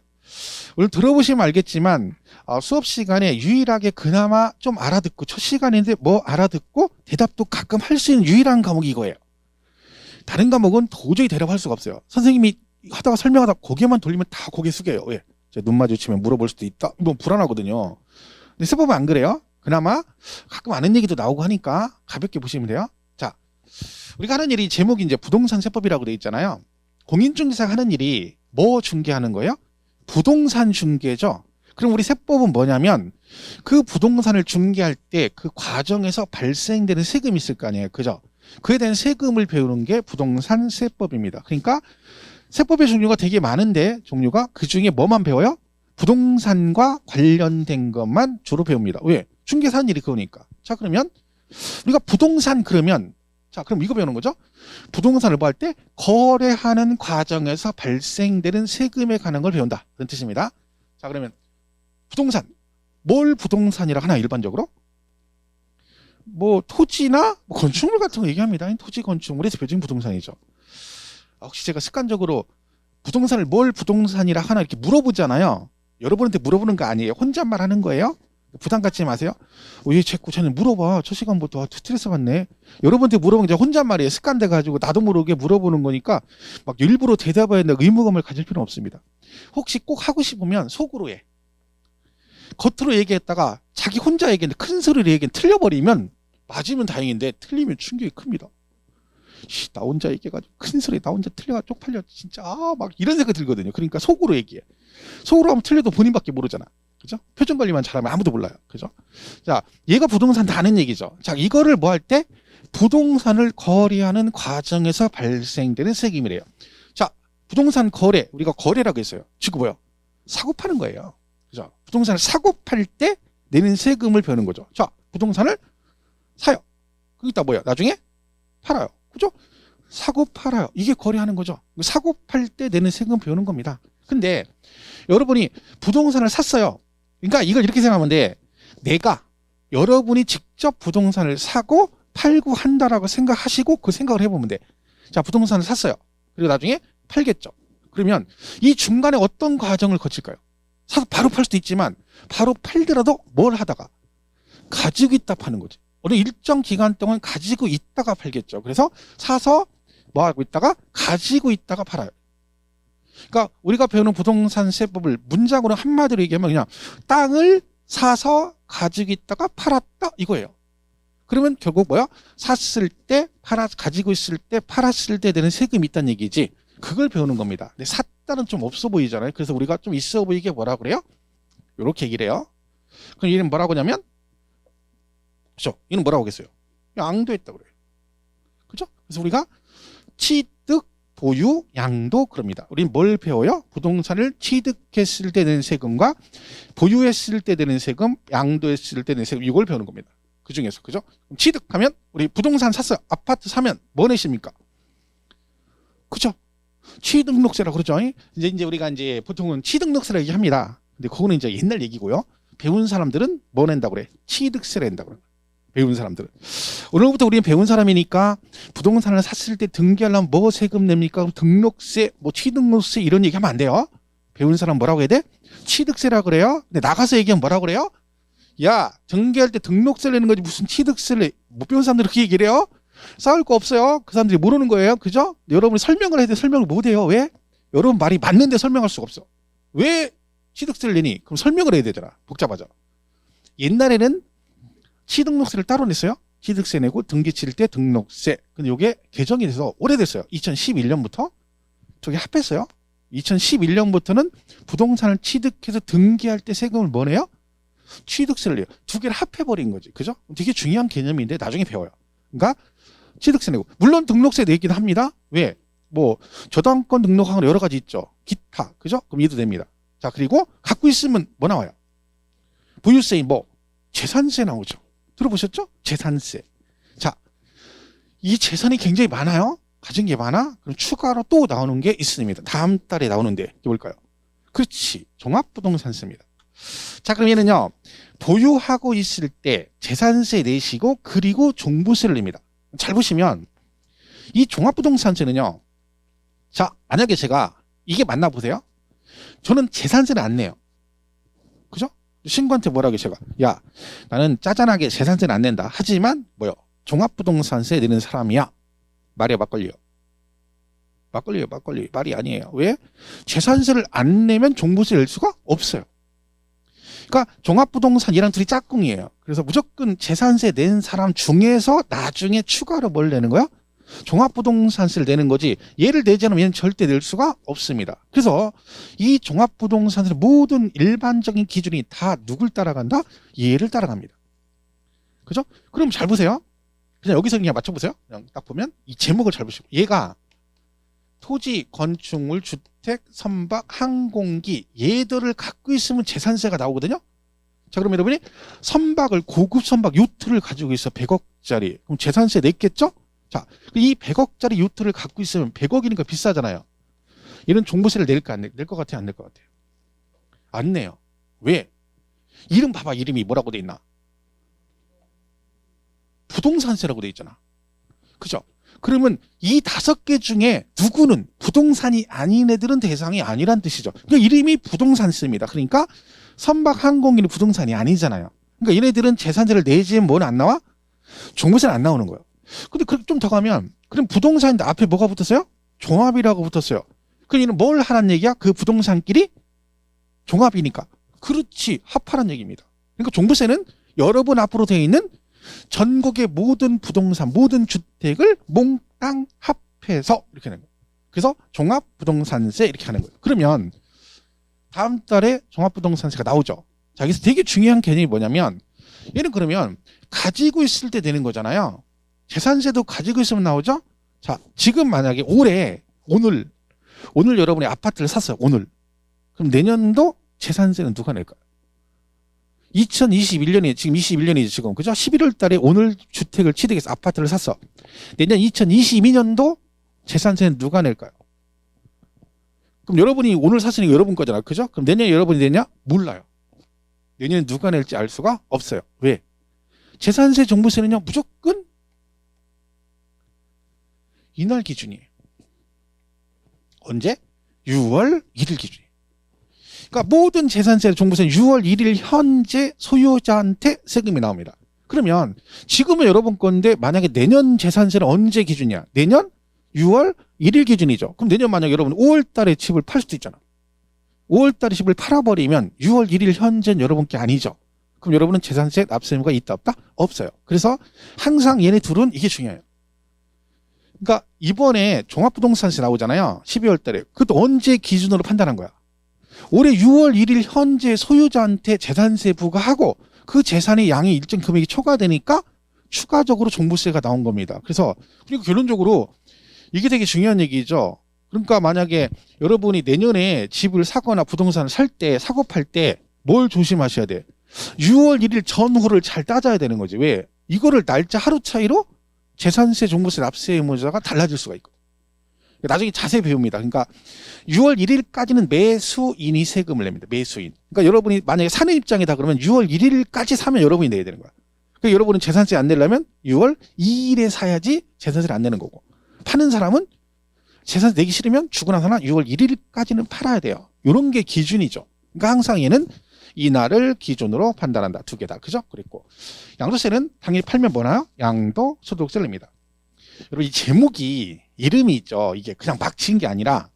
오늘 들어보시면 알겠지만 수업 시간에 유일하게 그나마 좀 알아듣고 첫 시간인데 뭐 알아듣고 대답도 가끔 할 수 있는 유일한 과목이 이거예요. 다른 과목은 도저히 대답할 수가 없어요. 선생님이 하다가 설명하다 고개만 돌리면 다 고개 숙여요. 왜? 눈 마주치면 물어볼 수도 있다. 뭐 불안하거든요. 근데 세법은 안 그래요. 그나마 가끔 아는 얘기도 나오고 하니까 가볍게 보시면 돼요. 자, 우리가 하는 일이 제목이 이제 부동산 세법이라고 돼 있잖아요. 공인중개사가 하는 일이 뭐 중개하는 거예요? 부동산 중개죠. 그럼 우리 세법은 뭐냐면 그 부동산을 중개할 때 그 과정에서 발생되는 세금이 있을 거 아니에요. 그죠? 그에 대한 세금을 배우는 게 부동산 세법입니다. 그러니까 세법의 종류가 되게 많은데 종류가 그중에 뭐만 배워요? 부동산과 관련된 것만 주로 배웁니다. 왜? 중개사 하는 일이 그거니까. 자, 그러면 우리가 부동산 그러면 자, 그럼 이거 배우는 거죠? 부동산을 뭐 할 때 거래하는 과정에서 발생되는 세금에 관한 걸 배운다. 그런 뜻입니다. 자, 그러면 부동산. 뭘 부동산이라 하나 일반적으로? 뭐 토지나 뭐 건축물 같은 거 얘기합니다. 토지 건축물이 대표적인 부동산이죠. 혹시 제가 습관적으로 부동산을 뭘 부동산이라 하나 이렇게 물어보잖아요. 여러분한테 물어보는 거 아니에요. 혼잣말 하는 거예요. 부담 갖지 마세요. 왜 자꾸 저는 물어봐. 첫 시간부터 스트레스 받네. 여러분한테 물어보는 게 혼잣말이에요. 습관돼가지고 나도 모르게 물어보는 거니까 막 일부러 대답해야 된다. 의무감을 가질 필요는 없습니다. 혹시 꼭 하고 싶으면 속으로 해. 겉으로 얘기했다가 자기 혼자 얘기했는데 큰 소리로 얘기했는데 틀려버리면 맞으면 다행인데 틀리면 충격이 큽니다. 나 혼자 얘기해가지고 큰 소리 나 혼자 틀려가 쪽팔려 진짜 막 이런 생각이 들거든요. 그러니까 속으로 얘기해. 속으로 하면 틀려도 본인밖에 모르잖아. 그죠? 표정 관리만 잘하면 아무도 몰라요. 그죠? 자, 얘가 부동산 다 아는 얘기죠. 자, 이거를 뭐 할 때 부동산을 거래하는 과정에서 발생되는 세금이래요. 자, 부동산 거래 우리가 거래라고 했어요. 지금 뭐요? 사고 파는 거예요. 그죠? 부동산을 사고 팔 때 내는 세금을 배우는 거죠. 자, 부동산을 사요. 그기다 뭐야? 나중에 팔아요. 그죠? 사고 팔아요. 이게 거래하는 거죠. 사고 팔 때 내는 세금 배우는 겁니다. 근데 여러분이 부동산을 샀어요. 그러니까 이걸 이렇게 생각하면 돼. 내가 여러분이 직접 부동산을 사고 팔고 한다라고 생각하시고 그 생각을 해보면 돼. 자, 부동산을 샀어요. 그리고 나중에 팔겠죠. 그러면 이 중간에 어떤 과정을 거칠까요? 사서 바로 팔 수도 있지만 바로 팔더라도 뭘 하다가 가지고 있다 파는 거지. 어느 일정 기간 동안 가지고 있다가 팔겠죠. 그래서 사서 뭐 하고 있다가 가지고 있다가 팔아요. 그러니까 우리가 배우는 부동산 세법을 문장으로 한마디로 얘기하면 그냥 땅을 사서 가지고 있다가 팔았다 이거예요. 그러면 결국 뭐야? 샀을 때 가지고 있을 때 팔았을 때 되는 세금이 있다는 얘기지. 그걸 배우는 겁니다. 근데 샀다는 좀 없어 보이잖아요. 그래서 우리가 좀 있어 보이게 뭐라 그래요? 이렇게 얘기를 해요. 그럼 얘는 뭐라고 하냐면 그죠? 얘는 뭐라고 하겠어요? 양도했다고 그래요. 그죠? 그래서 우리가 취득, 보유, 양도 그럽니다. 우리는 뭘 배워요? 부동산을 취득했을 때 내는 세금과 보유했을 때 내는 세금, 양도했을 때 내는 세금 이걸 배우는 겁니다. 그 중에서 그죠? 취득하면 우리 부동산 샀어요. 아파트 사면 뭐 내십니까? 그죠? 취등록세라고 그러죠. 이제 우리가 이제 보통은 취등록세라고 얘기합니다. 근데 그거는 이제 옛날 얘기고요. 배운 사람들은 뭐 낸다고 그래? 취득세를 낸다고 그래. 배운 사람들은. 오늘부터 우리는 배운 사람이니까 부동산을 샀을 때 등기하려면 뭐 세금 냅니까? 등록세, 뭐 취등록세 이런 얘기하면 안 돼요. 배운 사람 뭐라고 해야 돼? 취득세라 그래요. 근데 나가서 얘기하면 뭐라고 그래요? 야, 등기할 때 등록세를 내는 거지 무슨 취득세를 못 배운 사람들이 그렇게 얘기를 해요? 싸울 거 없어요. 그 사람들이 모르는 거예요. 그죠? 여러분이 설명을 해야 돼. 설명을 못 해요. 왜? 여러분 말이 맞는데 설명할 수가 없어. 왜 취득세를 내니? 그럼 설명을 해야 되잖아. 복잡하죠. 옛날에는 취등록세를 따로 냈어요. 취득세 내고 등기 칠 때 등록세. 근데 이게 개정이 돼서 오래됐어요. 2011년부터 저게 합했어요. 2011년부터는 부동산을 취득해서 등기할 때 세금을 뭐 내요? 취득세를 내요. 두 개를 합해버린 거지. 그죠? 되게 중요한 개념인데 나중에 배워요. 그러니까 취득세 내고. 물론 등록세 내기도 합니다. 왜? 뭐 저당권 등록하는 여러 가지 있죠. 기타. 그죠? 그럼 이해도 됩니다. 자, 그리고 갖고 있으면 뭐 나와요? 보유세인 뭐 재산세 나오죠. 들어보셨죠? 재산세. 자, 이 재산이 굉장히 많아요. 가진 게 많아? 그럼 추가로 또 나오는 게 있습니다. 다음 달에 나오는데 이게 뭘까요? 그렇지. 종합부동산세입니다. 자, 그럼 얘는요. 보유하고 있을 때 재산세 내시고 그리고 종부세를 냅니다. 잘 보시면 이 종합부동산세는요. 자, 만약에 제가 이게 맞나 보세요. 저는 재산세를 안 내요. 그죠? 친구한테 뭐라고 제가 야, 나는 짜잔하게 재산세는 안 낸다. 하지만 뭐요? 종합부동산세 내는 사람이야. 말이야 막걸리요. 막걸리 말이 아니에요. 왜? 재산세를 안 내면 종부세 낼 수가 없어요. 그러니까 종합부동산 얘랑 둘이 짝꿍이에요. 그래서 무조건 재산세 낸 사람 중에서 나중에 추가로 뭘 내는 거야? 종합부동산세를 내는 거지 얘를 내지 않으면 얘는 절대 낼 수가 없습니다. 그래서 이 종합부동산세 모든 일반적인 기준이 다 누굴 따라간다? 얘를 따라갑니다. 그죠? 그럼 잘 보세요. 그냥 여기서 그냥 맞춰보세요. 그냥 딱 보면 이 제목을 잘 보시고 얘가 토지, 건축물, 주택, 선박, 항공기 얘들을 갖고 있으면 재산세가 나오거든요. 자, 그럼 여러분이 선박을 고급 선박 요트를 가지고 있어 100억짜리 그럼 재산세 냈겠죠? 자, 이 100억짜리 요트를 갖고 있으면 100억이니까 비싸잖아요. 얘는 종부세를 낼까 안 낼 것 같아요? 안 낼 것 같아요? 안 내요. 왜? 이름 봐봐. 이름이 뭐라고 돼 있나? 부동산세라고 돼 있잖아. 그죠? 그러면 이 5개 중에 누구는 부동산이 아닌 애들은 대상이 아니란 뜻이죠. 그러니까 이름이 부동산세입니다. 그러니까 선박 항공기는 부동산이 아니잖아요. 그러니까 얘네들은 재산세를 내지면 뭐는 안 나와? 종부세는 안 나오는 거예요. 근데 좀 더 가면 그럼 부동산인데 앞에 뭐가 붙었어요? 종합이라고 붙었어요. 그럼 얘는 뭘 하라는 얘기야? 그 부동산끼리 종합이니까. 그렇지. 합하라는 얘기입니다. 그러니까 종부세는 여러분 앞으로 되어 있는 전국의 모든 부동산, 모든 주택을 몽땅 합해서 이렇게 하는 거예요. 그래서 종합부동산세 이렇게 하는 거예요. 그러면 다음 달에 종합부동산세가 나오죠. 자, 여기서 되게 중요한 개념이 뭐냐면 얘는 그러면 가지고 있을 때 되는 거잖아요. 재산세도 가지고 있으면 나오죠. 자, 지금 만약에 오늘 여러분이 아파트를 샀어요. 오늘. 그럼 내년도 재산세는 누가 낼까요? 2021년에 지금 21년이죠 지금 그죠? 11월 달에 오늘 주택을 취득해서 아파트를 샀어. 내년 2022년도 재산세는 누가 낼까요? 그럼 여러분이 오늘 샀으니까 여러분 거잖아. 그죠? 그럼 내년에 여러분이 내냐? 몰라요. 내년에 누가 낼지 알 수가 없어요. 왜? 재산세 종부세는요 무조건 이날 기준이에요. 언제? 6월 1일 기준이에요. 그러니까 모든 재산세 종부세는 6월 1일 현재 소유자한테 세금이 나옵니다. 그러면 지금은 여러분 건데 만약에 내년 재산세는 언제 기준이야? 내년 6월 1일 기준이죠. 그럼 내년 만약에 여러분 5월 달에 집을 팔 수도 있잖아. 5월 달에 집을 팔아버리면 6월 1일 현재는 여러분께 아니죠. 그럼 여러분은 재산세 납세 의무가 있다 없다? 없어요. 그래서 항상 얘네 둘은 이게 중요해요. 그러니까 이번에 종합부동산세 나오잖아요. 12월 달에. 그것도 언제 기준으로 판단한 거야? 올해 6월 1일 현재 소유자한테 재산세 부과하고 그 재산의 양이 일정 금액이 초과되니까 추가적으로 종부세가 나온 겁니다. 그래서 그리고 결론적으로 이게 되게 중요한 얘기죠. 그러니까 만약에 여러분이 내년에 집을 사거나 부동산을 살 때 사고 팔 때 뭘 조심하셔야 돼? 6월 1일 전후를 잘 따져야 되는 거지. 왜? 이거를 날짜 하루 차이로 재산세, 종부세, 납세 의무자가 달라질 수가 있거든요. 나중에 자세히 배웁니다. 그러니까 6월 1일까지는 매수인이 세금을 냅니다. 매수인. 그러니까 여러분이 만약에 사는 입장이다 그러면 6월 1일까지 사면 여러분이 내야 되는 거야. 그러니까 여러분은 재산세 안 내려면 6월 2일에 사야지 재산세를 안 내는 거고, 파는 사람은 재산세 내기 싫으면 주고 나서나 6월 1일까지는 팔아야 돼요. 이런 게 기준이죠. 그러니까 항상 얘는 이날을 기준으로 판단한다. 두 개다. 그죠? 그리고 양도세는 당일 팔면 뭐나요? 양도소득세를 냅니다. 여러분 이 제목이 이름이 있죠. 이게 그냥 막 지은 게 아니라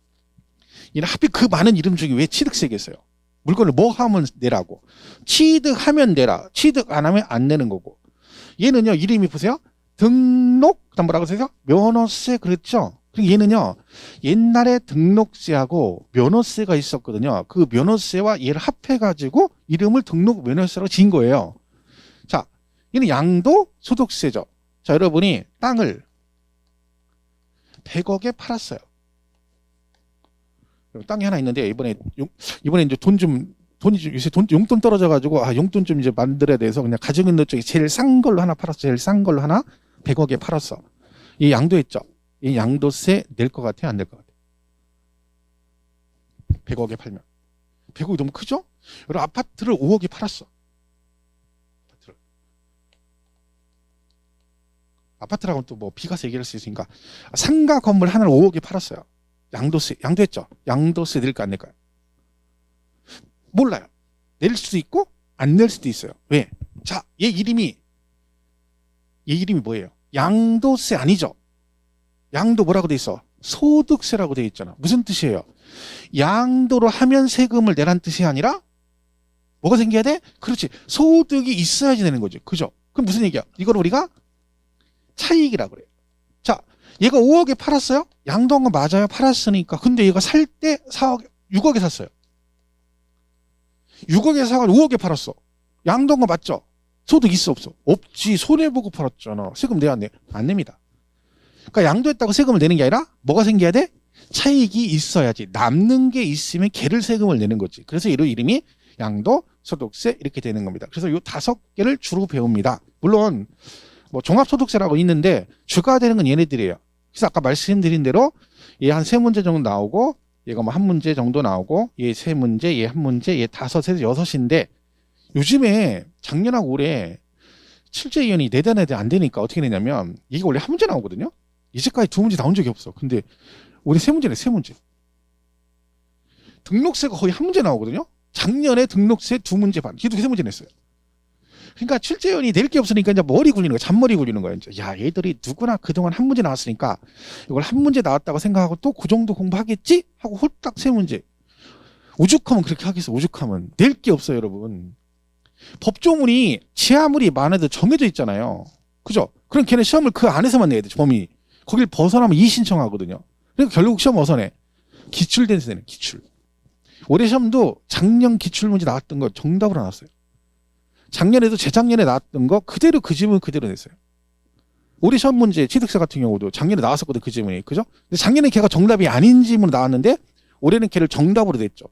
얘는 하필 그 많은 이름 중에 왜 취득세겠어요? 물건을 뭐 하면 내라고. 취득하면 내라. 취득 안 하면 안 내는 거고. 얘는요 이름이 보세요. 등록 그다음 뭐라고 쓰세요? 면허세. 그랬죠? 그리고 얘는요 옛날에 등록세하고 면허세가 있었거든요. 그 면허세와 얘를 합해가지고 이름을 등록 면허세라고 지은 거예요. 자, 얘는 양도소득세죠. 자, 여러분이 땅을 100억에 팔았어요. 땅이 하나 있는데 이번에 이제 돈이 좀 요새 용돈 떨어져가지고 용돈 좀 이제 만들어야 돼서 그냥 가지고 있는 쪽에 제일 싼 걸로 하나 팔았어. 제일 싼 걸로 하나 100억에 팔았어. 이 양도했죠. 이 양도세 낼 것 같아? 안 낼 것 같아? 100억에 팔면. 100억이 너무 크죠? 여러분 아파트를 5억에 팔았어. 아파트라고 또 뭐 비과세 얘기할 수 있으니까 상가 건물 하나를 5억에 팔았어요. 양도했죠? 양도세 낼까 안 낼까요? 몰라요. 낼 수도 있고 안 낼 수도 있어요. 왜? 자, 얘 이름이 뭐예요? 양도세 아니죠? 양도 뭐라고 돼 있어? 소득세라고 돼 있잖아. 무슨 뜻이에요? 양도를 하면 세금을 내란 뜻이 아니라 뭐가 생겨야 돼? 그렇지. 소득이 있어야지 되는 거죠. 그죠? 그럼 무슨 얘기야? 이걸 우리가 차익이라고 그래요. 자, 얘가 5억에 팔았어요? 양도한 거 맞아요? 팔았으니까. 근데 얘가 살 때 6억에 샀어요. 6억에 사가 5억에 팔았어. 양도한 거 맞죠? 소득 있어 없어? 없지. 손해보고 팔았잖아. 세금 내야 안 내? 안 냅니다. 그러니까 양도했다고 세금을 내는 게 아니라 뭐가 생겨야 돼? 차익이 있어야지. 남는 게 있으면 걔를 세금을 내는 거지. 그래서 이름이 양도소득세 이렇게 되는 겁니다. 그래서 이 5개를 주로 배웁니다. 물론 뭐 종합소득세라고 있는데 주가 되는 건 얘네들이에요. 그래서 아까 말씀드린 대로 얘 한 3문제 정도 나오고 얘가 뭐 1문제 정도 나오고 얘 3문제, 얘 1문제, 얘 5에서 6인데 요즘에 작년하고 올해 출제위원이 내단에 안 되니까 어떻게 되냐면 이게 원래 1문제 나오거든요. 이제까지 2문제 나온 적이 없어. 근데 올해 3문제네. 3문제. 등록세가 거의 1문제 나오거든요. 작년에 등록세 2문제 반. 걔도 3문제 냈어요. 그러니까 출제위원이 낼 게 없으니까 이제 머리 굴리는 거야. 잔머리 굴리는 거야. 이제. 야, 얘들이 누구나 그동안 1문제 나왔으니까 이걸 1문제 나왔다고 생각하고 또 그 정도 공부하겠지? 하고 홀딱 3문제. 오죽하면 그렇게 하겠어. 오죽하면. 낼 게 없어요, 여러분. 법조문이 지하물이 많아도 정해져 있잖아요. 그죠? 그럼 걔네 시험을 그 안에서만 내야 돼. 범위. 거길 벗어나면 이의신청하거든요. 그러니까 결국 시험 어디서 내? 기출돼서 내는 기출. 올해 시험도 작년 기출문제 나왔던 거 정답으로 나왔어요. 작년에도 재작년에 나왔던 거 그대로 그 지문 그대로 냈어요. 올해 시험 문제 취득세 같은 경우도 작년에 나왔었거든. 그 지문이. 그죠? 근데 작년에 걔가 정답이 아닌 지문으로 나왔는데 올해는 걔를 정답으로 냈죠.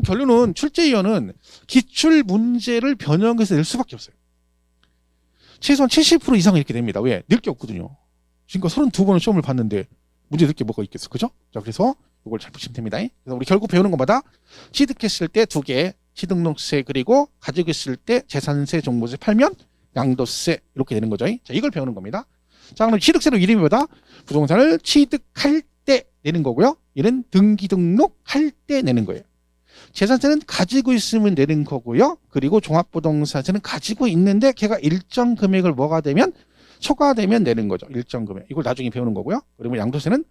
결론은 출제위원은 기출 문제를 변형해서 낼 수밖에 없어요. 최소한 70% 이상 이렇게 됩니다. 왜? 낼 게 없거든요. 지금까지 32번을 시험을 봤는데 문제 낼 게 뭐가 있겠어. 그죠? 자, 그래서 이걸 잘 보시면 됩니다. 그래서 우리 결국 배우는 것마다 취득했을 때 2개, 취득록세 그리고 가지고 있을 때 재산세, 종부세 팔면 양도세 이렇게 되는 거죠. 자, 이걸 배우는 겁니다. 자, 그럼 취득세로 이름이 뭐다? 부동산을 취득할 때 내는 거고요. 얘는 등기 등록할 때 내는 거예요. 재산세는 가지고 있으면 내는 거고요. 그리고 종합부동산세는 가지고 있는데 걔가 일정 금액을 뭐가 되면 초과되면 내는 거죠. 일정 금액. 이걸 나중에 배우는 거고요. 그러면 양도세는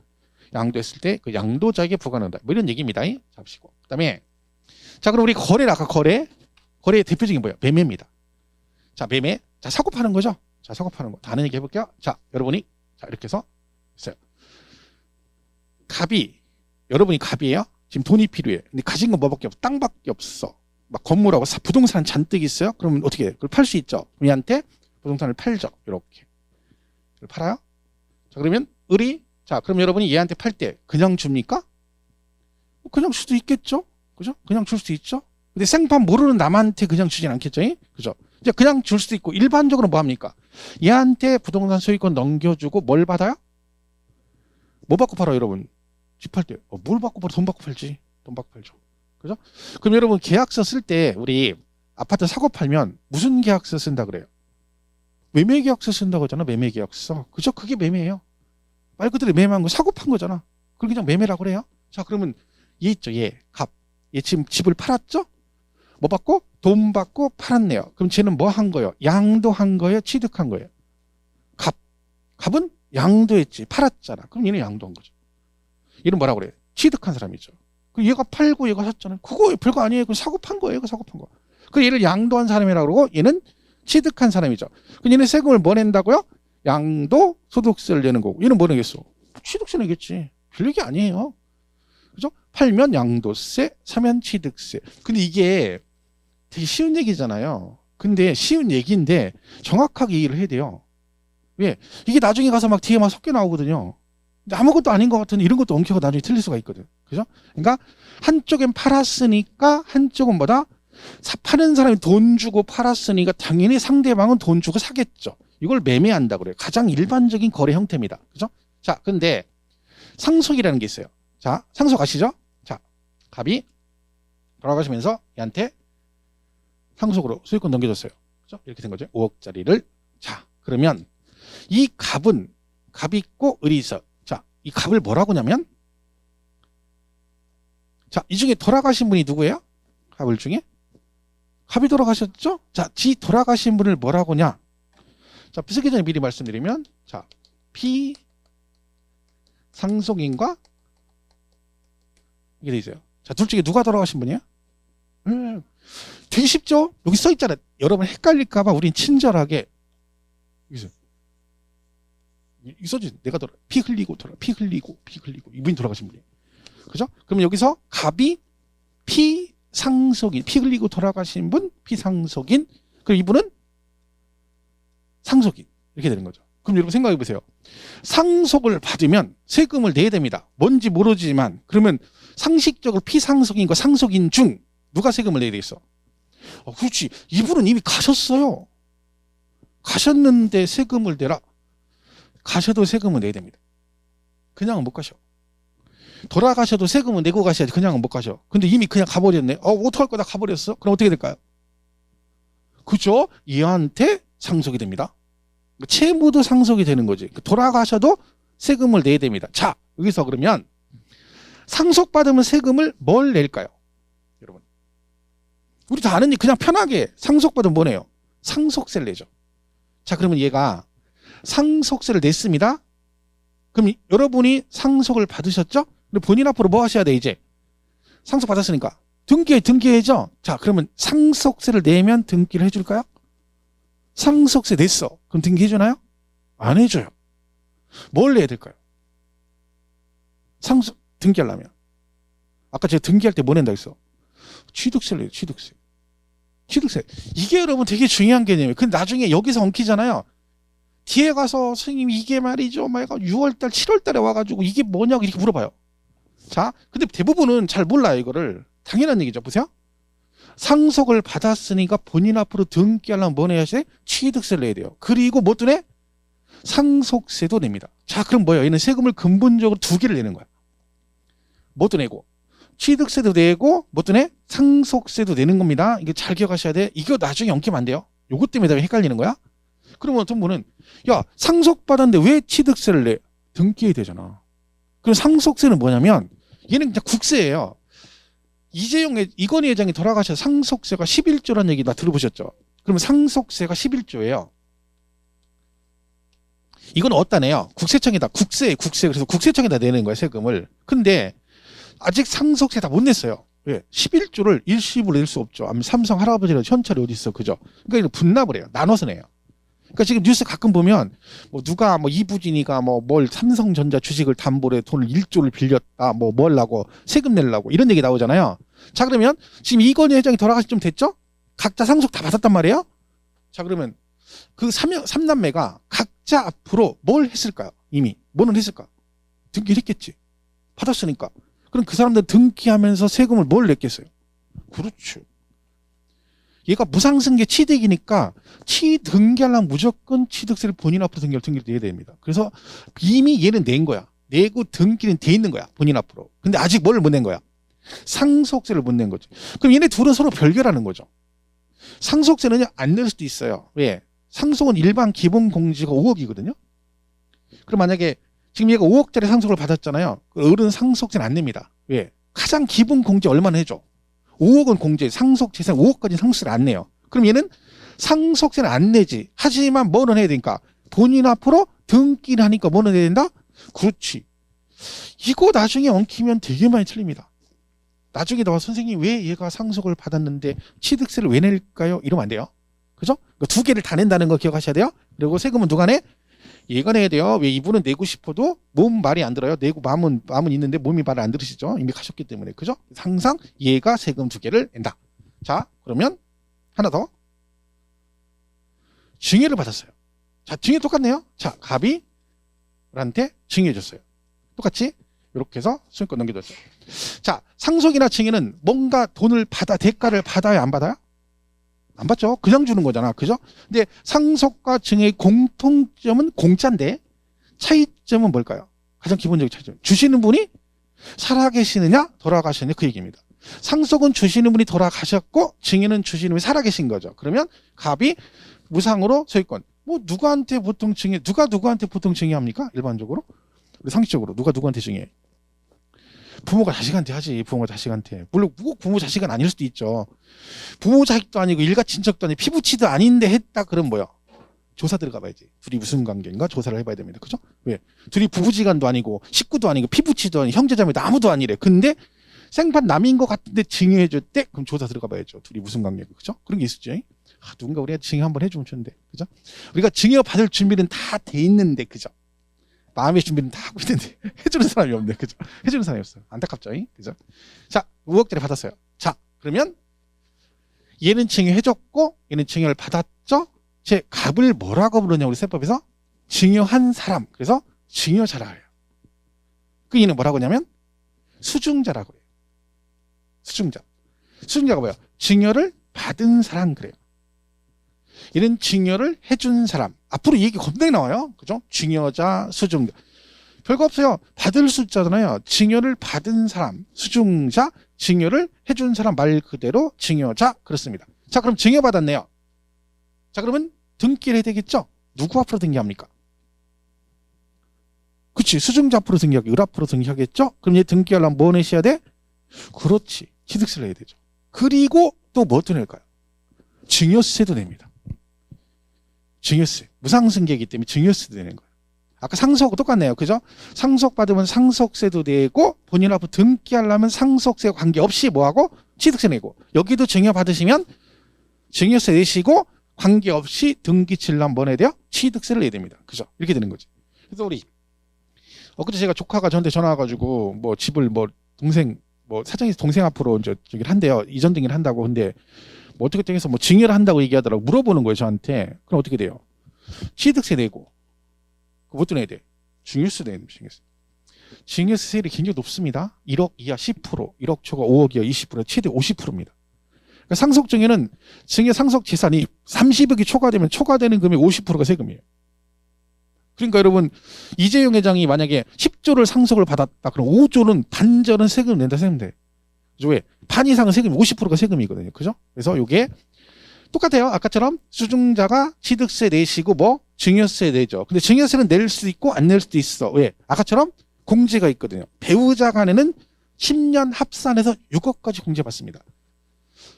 양도했을 때 그 양도자에게 부과한다. 뭐 이런 얘기입니다. 잡으시고. 그다음에 자, 그럼 우리 거래를 거래의 대표적인 뭐예요? 매매입니다. 자, 매매. 자, 사고 파는 거죠. 자, 사고 파는 거. 다른 얘기 해볼게요. 자, 여러분이 자 이렇게 해서 있어요. 여러분이 갑이에요. 지금 돈이 필요해. 근데 가진 건 뭐밖에 없어? 땅밖에 없어. 막 건물하고 부동산 잔뜩 있어요. 그러면 어떻게 해? 그걸 팔 수 있죠. 그럼 얘한테 부동산을 팔죠. 이렇게. 팔아요. 자, 그러면 자, 그럼 여러분이 얘한테 팔 때 그냥 줍니까? 그냥 줄 수도 있겠죠. 그죠? 그냥 줄 수도 있죠. 근데 생판 모르는 남한테 그냥 주진 않겠죠. 그죠? 이제 그냥 줄 수도 있고 일반적으로 뭐 합니까? 얘한테 부동산 소유권 넘겨주고 뭘 받아요? 뭐 받고 팔아요, 여러분? 집 팔 때. 뭘 받고 팔아? 돈 받고 팔지. 돈 받고 팔죠. 그죠? 그럼 여러분 계약서 쓸 때 우리 아파트 사고 팔면 무슨 계약서 쓴다 그래요? 매매계약서 쓴다고 하잖아. 매매계약서. 그죠? 그게 매매예요. 말 그대로 매매한 거 사고 판 거잖아. 그걸 그냥 매매라고 그래요. 자, 그러면 얘 있죠. 얘 갑. 얘 지금 집을 팔았죠? 뭐 받고? 돈 받고 팔았네요. 그럼 쟤는 뭐 한 거예요? 양도한 거예요? 취득한 거예요? 갑. 갑은 양도했지. 팔았잖아. 그럼 얘는 양도한 거죠. 얘는 뭐라고 그래? 취득한 사람이죠. 그 얘가 팔고 얘가 샀잖아요. 그거 별거 아니에요. 그 사고 판 거예요. 그 사고 판 거. 그 얘를 양도한 사람이라고 그러고 얘는 취득한 사람이죠. 그 얘는 세금을 뭐 낸다고요? 양도 소득세를 내는 거고. 얘는 뭐 내겠어? 취득세 내겠지. 별 얘기 아니에요. 그죠? 팔면 양도세, 사면 취득세. 근데 이게 되게 쉬운 얘기잖아요. 근데 쉬운 얘기인데 정확하게 이해를 해야 돼요. 왜? 이게 나중에 가서 막 뒤에 막 섞여 나오거든요. 근데 아무것도 아닌 것 같은 이런 것도 엉켜가 나중에 틀릴 수가 있거든. 그죠? 그러니까 한쪽엔 팔았으니까 한쪽은 뭐다? 파는 사람이 돈 주고 팔았으니까 당연히 상대방은 돈 주고 사겠죠. 이걸 매매한다 그래요. 가장 일반적인 거래 형태입니다. 그죠? 자, 근데 상속이라는 게 있어요. 자, 상속 아시죠? 자, 갑이 돌아가시면서 얘한테 상속으로 소유권 넘겨줬어요. 그죠? 이렇게 된 거죠. 5억짜리를. 자, 그러면 이 갑은 갑이 있고 을이 있어. 자, 이 갑을 뭐라고 하냐면 자, 이 중에 돌아가신 분이 누구예요? 갑을 중에? 갑이 돌아가셨죠? 자, 지 돌아가신 분을 뭐라고 하냐? 자, 쓰기 전에 미리 말씀드리면 자, 피상속인과 이게 돼 있어요. 자, 둘 중에 누가 돌아가신 분이야? 되게 쉽죠? 여기 써 있잖아요. 여러분 헷갈릴까봐 우린 친절하게 여기서 이 써지 내가 피 흘리고 이분이 돌아가신 분이에요. 그죠? 그러면 여기서 갑이 피상속인, 피 흘리고 돌아가신 분, 피상속인, 그리고 이분은 상속인 이렇게 되는 거죠. 그럼 여러분 생각해 보세요. 상속을 받으면 세금을 내야 됩니다. 뭔지 모르지만 그러면 상식적으로 피상속인과 상속인 중 누가 세금을 내야 되겠어? 그렇지. 이분은 이미 가셨어요. 가셨는데 세금을 내라. 가셔도 세금을 내야 됩니다. 그냥은 못 가셔. 돌아가셔도 세금을 내고 가셔야지. 그냥은 못 가셔. 근데 이미 그냥 가버렸네. 어떡할 거다 가버렸어? 그럼 어떻게 될까요? 그죠? 얘한테 상속이 됩니다. 채무도 상속이 되는 거지. 돌아가셔도 세금을 내야 됩니다. 자, 여기서 그러면 상속받으면 세금을 뭘 낼까요? 여러분. 우리 다 아는 일 그냥 편하게 상속받으면 뭐 내요? 상속세를 내죠. 자, 그러면 얘가 상속세를 냈습니다. 그럼 여러분이 상속을 받으셨죠? 근데 본인 앞으로 뭐 하셔야 돼 이제? 상속 받았으니까 등기해야죠. 자, 그러면 상속세를 내면 등기를 해줄까요? 상속세 냈어. 그럼 등기해주나요? 안 해줘요. 뭘 내야 될까요? 상속 등기하려면 아까 제가 등기할 때 뭐 낸다 했어? 취득세를 내요. 취득세. 이게 여러분 되게 중요한 개념이에요. 근데 나중에 여기서 엉키잖아요. 뒤에 가서 스님 이게 말이죠. 막 6월달 7월달에 와가지고 이게 뭐냐고 이렇게 물어봐요. 자, 근데 대부분은 잘 몰라요. 이거를. 당연한 얘기죠. 보세요. 상속을 받았으니까 본인 앞으로 등기하려면 뭐 내야 돼? 취득세를 내야 돼요. 그리고 뭐 또 내? 상속세도 냅니다. 자, 그럼 뭐예요? 얘는 세금을 근본적으로 두 개를 내는 거야. 뭐도 내고 취득세도 내고 뭐도 내? 상속세도 내는 겁니다. 이거 잘 기억하셔야 돼. 이거 나중에 엉키면 안 돼요. 요것 때문에 헷갈리는 거야. 그러면 어떤 분은 야, 상속받았는데 왜 취득세를 내? 등기해야 되잖아. 그럼 상속세는 뭐냐면 얘는 그냥 국세예요. 이건희 회장이 돌아가셔서 상속세가 11조라는 얘기 다 들어보셨죠? 그러면 상속세가 11조예요. 이건 어디다 내요? 국세청에다. 국세. 그래서 국세청에다 내는 거예요, 세금을. 근데 아직 상속세 다 못 냈어요. 왜? 11조를 일시불로 낼 수 없죠. 아니면 삼성 할아버지랑 현찰이 어디 있어, 그죠? 그러니까 분납을 해요. 나눠서 내요. 그러니까 지금 뉴스 가끔 보면 뭐 누가 뭐 이부진이가 뭐 뭘 삼성전자 주식을 담보로 돈을 1조를 빌렸다 뭐 하려고 세금 내려고 이런 얘기 나오잖아요. 자, 그러면 지금 이건희 회장이 돌아가시 좀 됐죠? 각자 상속 다 받았단 말이에요. 자, 그러면 그 3남매가 각자 앞으로 뭘 했을까요? 이미 뭐는 했을까? 등기를 했겠지. 받았으니까. 그럼 그 사람들 등기하면서 세금을 뭘 냈겠어요? 그렇죠. 얘가 무상승계 취득이니까 등기하려면 무조건 취득세를 본인 앞으로 등기를 내야 됩니다. 그래서 이미 얘는 낸 거야. 내고 등기는 돼 있는 거야. 본인 앞으로. 근데 아직 뭘 못 낸 거야? 상속세를 못 낸 거지. 그럼 얘네 둘은 서로 별개라는 거죠. 상속세는 안 낼 수도 있어요. 왜? 상속은 일반 기본 공제가 5억이거든요. 그럼 만약에 지금 얘가 5억짜리 상속을 받았잖아요. 어른 상속세는 안 냅니다. 왜? 가장 기본 공제 얼마나 해줘? 5억은 공제, 상속 재산 5억까지 상속세를 안 내요. 그럼 얘는 상속세는 안 내지. 하지만 뭐는 해야 되니까? 본인 앞으로 등기를 하니까 뭐는 해야 된다? 그렇지. 이거 나중에 엉키면 되게 많이 틀립니다. 나중에 나와 선생님 왜 얘가 상속을 받았는데 취득세를 왜 낼까요? 이러면 안 돼요. 그죠? 두 개를 다 낸다는 거 기억하셔야 돼요. 그리고 세금은 누가 내? 얘가 내야 돼요. 왜 이분은 내고 싶어도 몸 말이 안 들어요. 내고 마음은 있는데 몸이 말을 안 들으시죠. 이미 가셨기 때문에. 그죠? 항상 얘가 세금 두 개를 낸다. 자, 그러면 하나 더. 증여를 받았어요. 자, 증여 똑같네요. 자, 갑이한테 증여해줬어요. 똑같이 이렇게 해서 소유권 넘겨줬어요. 자, 상속이나 증여는 뭔가 돈을 대가를 받아요, 안 받아요? 안 받죠. 그냥 주는 거잖아. 그죠? 근데 상속과 증여의 공통점은 공짜인데 차이점은 뭘까요? 가장 기본적인 차이점. 주시는 분이 살아계시느냐 돌아가시느냐 그 얘기입니다. 상속은 주시는 분이 돌아가셨고 증여는 주시는 분이 살아계신 거죠. 그러면 갑이 무상으로 소유권. 뭐 누구한테 보통 증여, 누가 누구한테 보통 증여합니까? 일반적으로? 우리 상식적으로 누가 누구한테 증여해? 부모가 자식한테 하지. 부모가 자식한테. 물론 꼭 부모 자식은 아닐 수도 있죠. 부모 자식도 아니고 일가 친척도 아니고 피부치도 아닌데 했다 그럼 뭐야? 조사 들어가 봐야지. 둘이 무슨 관계인가 조사를 해봐야 됩니다. 그죠? 왜? 둘이 부부지간도 아니고 식구도 아니고 피부치도 아니고 형제자매도 아무도 아니래. 근데 생판 남인 것 같은데 증여해줬대? 그럼 조사 들어가 봐야죠. 둘이 무슨 관계고. 그죠? 그런 게 있었죠. 누군가 우리가 증여 한번 해주면 좋은데. 그죠? 우리가 증여 받을 준비는 다 돼 있는데. 그죠? 마음의 준비는 다 하고 있는데 해주는 사람이 없네. 그죠? 해주는 사람이 없어요. 안타깝죠. 그죠? 자, 5억짜리 받았어요. 자, 그러면 얘는 증여해줬고 얘는 증여를 받았죠? 제 갑을 뭐라고 부르냐 우리 세법에서? 증여한 사람. 그래서 증여자라 해요. 그 얘는 뭐라고 하냐면 수증자라고 해요. 수증자. 수증자가 뭐야? 증여를 받은 사람 그래요. 얘는 증여를 해준 사람. 앞으로 얘기 겁나게 나와요. 그죠? 증여자, 수증자. 별거 없어요. 받을 숫자잖아요. 증여를 받은 사람, 수증자, 증여를 해준 사람 말 그대로 증여자 그렇습니다. 자, 그럼 증여받았네요. 자, 그러면 등기를 해야 되겠죠? 누구 앞으로 등기합니까? 그치. 수증자 앞으로 등기하기, 을 앞으로 등기하겠죠? 그럼 얘 등기하려면 뭐 내셔야 돼? 그렇지. 취득세를 내야 되죠. 그리고 또 뭐도 낼까요? 증여세도 냅니다. 증여세. 무상승계이기 때문에 증여세도 내는 거예요. 아까 상속하고 똑같네요. 그죠? 상속받으면 상속세도 내고 본인 앞으로 등기하려면 상속세 관계없이 뭐하고? 취득세 내고. 여기도 증여받으시면 증여세 내시고 관계없이 등기 칠려면 뭐 내야 돼요? 취득세를 내야 됩니다. 그죠? 이렇게 되는 거지. 그래서 우리 엊그제 제가 조카가 저한테 전화 와가지고 뭐 집을 뭐 동생 뭐 사정이 동생 앞으로 이제 저기를 한대요. 이전 등기를 한다고. 근데 뭐 어떻게 해서 뭐 증여를 한다고 얘기하더라고. 물어보는 거예요 저한테. 그럼 어떻게 돼요? 취득세 내고 그것도 내야 돼. 증여세 내야 됩니다. 증여세 세율이 굉장히 높습니다. 1억 이하 10%, 1억 초과 5억 이하 20%, 최대 50%입니다. 그러니까 상속 증여는 증여 상속 재산이 30억이 초과되면 초과되는 금액 50%가 세금이에요. 그러니까 여러분 이재용 회장이 만약에 10조를 상속을 받았다. 그럼 5조는 반절은 세금을 낸다 생각하면 돼. 왜? 반 이상은 세금이 50%가 세금이거든요. 그죠? 그래서 이게 똑같아요. 아까처럼 수증자가 취득세 내시고 뭐 증여세 내죠. 근데 증여세는 낼 수도 있고 안 낼 수도 있어. 왜? 아까처럼 공제가 있거든요. 배우자 간에는 10년 합산해서 6억까지 공제받습니다.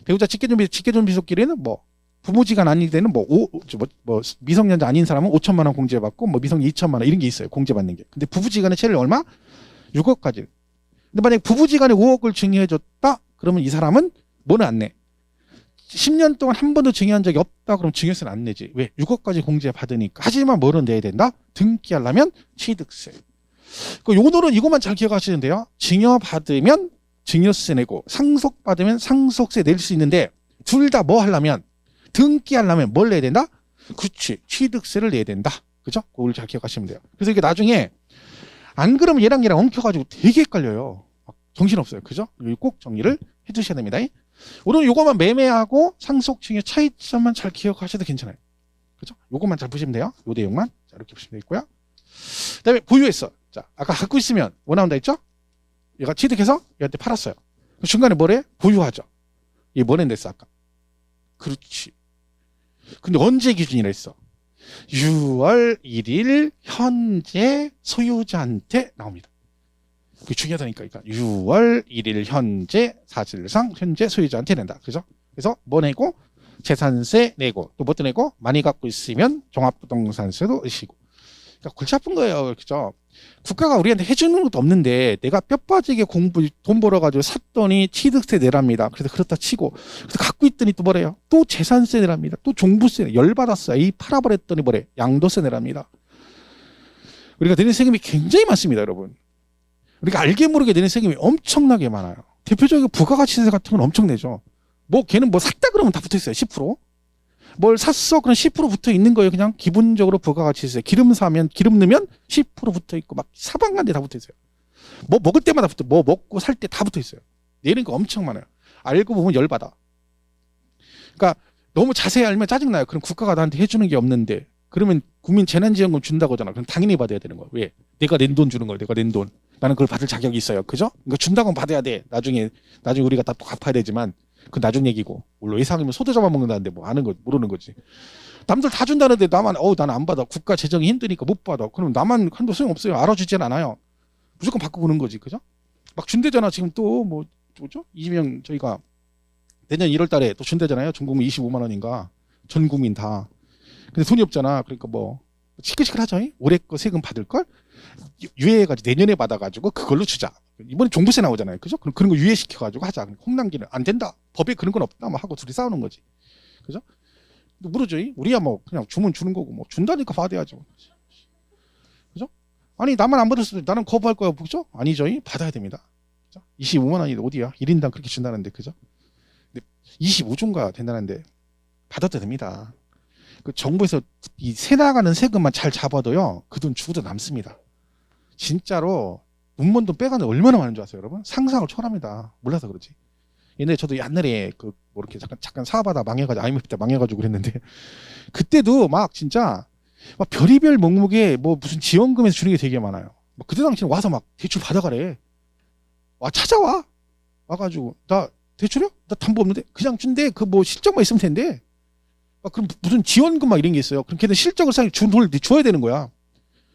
배우자 직계존비속끼리는 뭐 부모지간 아닐 때는 뭐 미성년자 아닌 사람은 5천만 원 공제받고 뭐 미성년 2천만 원 이런 게 있어요. 공제받는 게. 근데 부부지간의 차이를 얼마? 6억까지. 근데 만약에 부부지간에 5억을 증여해줬다? 그러면 이 사람은 뭐는 안 내? 10년 동안 한 번도 증여한 적이 없다? 그럼 증여세는 안 내지. 왜? 6억까지 공제받으니까. 하지만 뭐는 내야 된다? 등기하려면 취득세. 그 요노는 이것만 잘 기억하시는데요. 증여받으면 증여세 내고 상속받으면 상속세 낼 수 있는데 둘 다 뭐 하려면 등기하려면 뭘 내야 된다? 그치. 취득세를 내야 된다. 그죠? 그걸 잘 기억하시면 돼요. 그래서 이게 나중에 안 그러면 얘랑 엉켜가지고 되게 헷갈려요. 정신없어요. 그죠? 꼭 정리를 해두셔야 됩니다. 오늘 요거만 매매하고 상속증여 차이점만 잘 기억하셔도 괜찮아요. 그죠? 요것만 잘 보시면 돼요. 요 내용만. 자, 이렇게 보시면 되겠고요. 그 다음에 보유했어. 자, 아까 갖고 있으면 뭐 나온다 했죠? 얘가 취득해서 얘한테 팔았어요. 중간에 뭐래? 보유하죠. 얘 뭐 낸댔어, 아까? 그렇지. 근데 언제 기준이라 했어? 6월 1일 현재 소유자한테 나옵니다. 그게 중요하다니까. 그러니까 6월 1일 현재 사실상 현재 소유자한테 낸다. 그죠? 그래서 뭐 내고 재산세 내고 또 뭐 또 내고 많이 갖고 있으면 종합부동산세도 내시고. 그러니까 골치 아픈 거예요. 그죠? 국가가 우리한테 해주는 것도 없는데 내가 뼈 빠지게 돈 벌어가지고 샀더니 취득세 내랍니다. 그래서 그렇다 치고 그래서 갖고 있더니 또 뭐래요? 또 재산세 내랍니다. 또 종부세 열받았어요. 이 팔아버렸더니 뭐래? 양도세 내랍니다. 우리가 내는 세금이 굉장히 많습니다, 여러분. 우리가 알게 모르게 내는 세금이 엄청나게 많아요. 대표적으로 부가가치세 같은 건 엄청 내죠. 뭐 걔는 뭐 샀다 그러면 다 붙어 있어요. 10%. 뭘 샀어? 그럼 10% 붙어 있는 거예요. 그냥 기본적으로 부가가치세. 기름 사면 기름 넣으면 10% 붙어 있고 막 사방간데 다 붙어 있어요. 뭐 먹을 때마다 붙어. 뭐 먹고 살 때 다 붙어 있어요. 내는 거 엄청 많아요. 알고 보면 열받아. 그러니까 너무 자세히 알면 짜증나요. 그럼 국가가 나한테 해주는 게 없는데 그러면 국민 재난지원금 준다고 하잖아. 그럼 당연히 받아야 되는 거야. 왜? 내가 낸 돈 주는 거야. 내가 낸 돈. 나는 그걸 받을 자격이 있어요. 그죠? 그러니까 준다고 하면 받아야 돼. 나중에 우리가 다 또 갚아야 되지만 그건 나중 얘기고. 물론 이상하면 소드 잡아먹는다는데 뭐 아는 거 모르는 거지. 남들 다 준다는데 나는 안 받아. 국가 재정이 힘드니까 못 받아. 그럼 나만 한도 소용없어요. 알아주진 않아요. 무조건 받고 보는 거지. 그죠? 막 준대잖아. 지금 또 뭐죠? 이재명 저희가 내년 1월 달에 또 준대잖아요. 전 국민 25만 원인가. 전 국민 다. 근데 돈이 없잖아. 그러니까 뭐 시끌시끌하죠. 올해 거 세금 받을 걸 유예해가지고 내년에 받아가지고 그걸로 주자. 이번에 종부세 나오잖아요. 그죠? 그런 거 유예시켜가지고 하자. 홍남기는 안 된다. 법에 그런 건 없다. 뭐 하고 둘이 싸우는 거지. 그죠? 모르죠. 우리야 뭐 그냥 주면 주는 거고 뭐 준다니까 받아야죠. 그죠? 아니 나만 안 받을 수도 나는 거부할 거야. 그죠? 아니죠. 받아야 됩니다. 그죠? 25만 원이 어디야? 1인당 그렇게 준다는데 그죠? 25조인가 된다는데 받아도 됩니다. 그 정부에서 이 새 나가는 세금만 잘 잡아도요. 그 돈 주고도 남습니다. 진짜로 눈먼 돈 빼가는 얼마나 많은 줄 아세요, 여러분? 상상을 초월합니다. 몰라서 그러지. 옛날에 저도 옛날에 뭐 이렇게 잠깐 사업하다 망해가지고 IMF 때 망해가지고 그랬는데 그때도 막 진짜 막 별의별 목목에 뭐 무슨 지원금에서 주는 게 되게 많아요. 그때 당시는 와서 막 대출 받아가래. 찾아와. 와가지고 나 대출이요? 나 담보 없는데 그냥 준대. 그 뭐 실적만 있으면 된대. 그럼 무슨 지원금 막 이런 게 있어요. 그럼 걔는 실적을 준 돈을 줘야 되는 거야.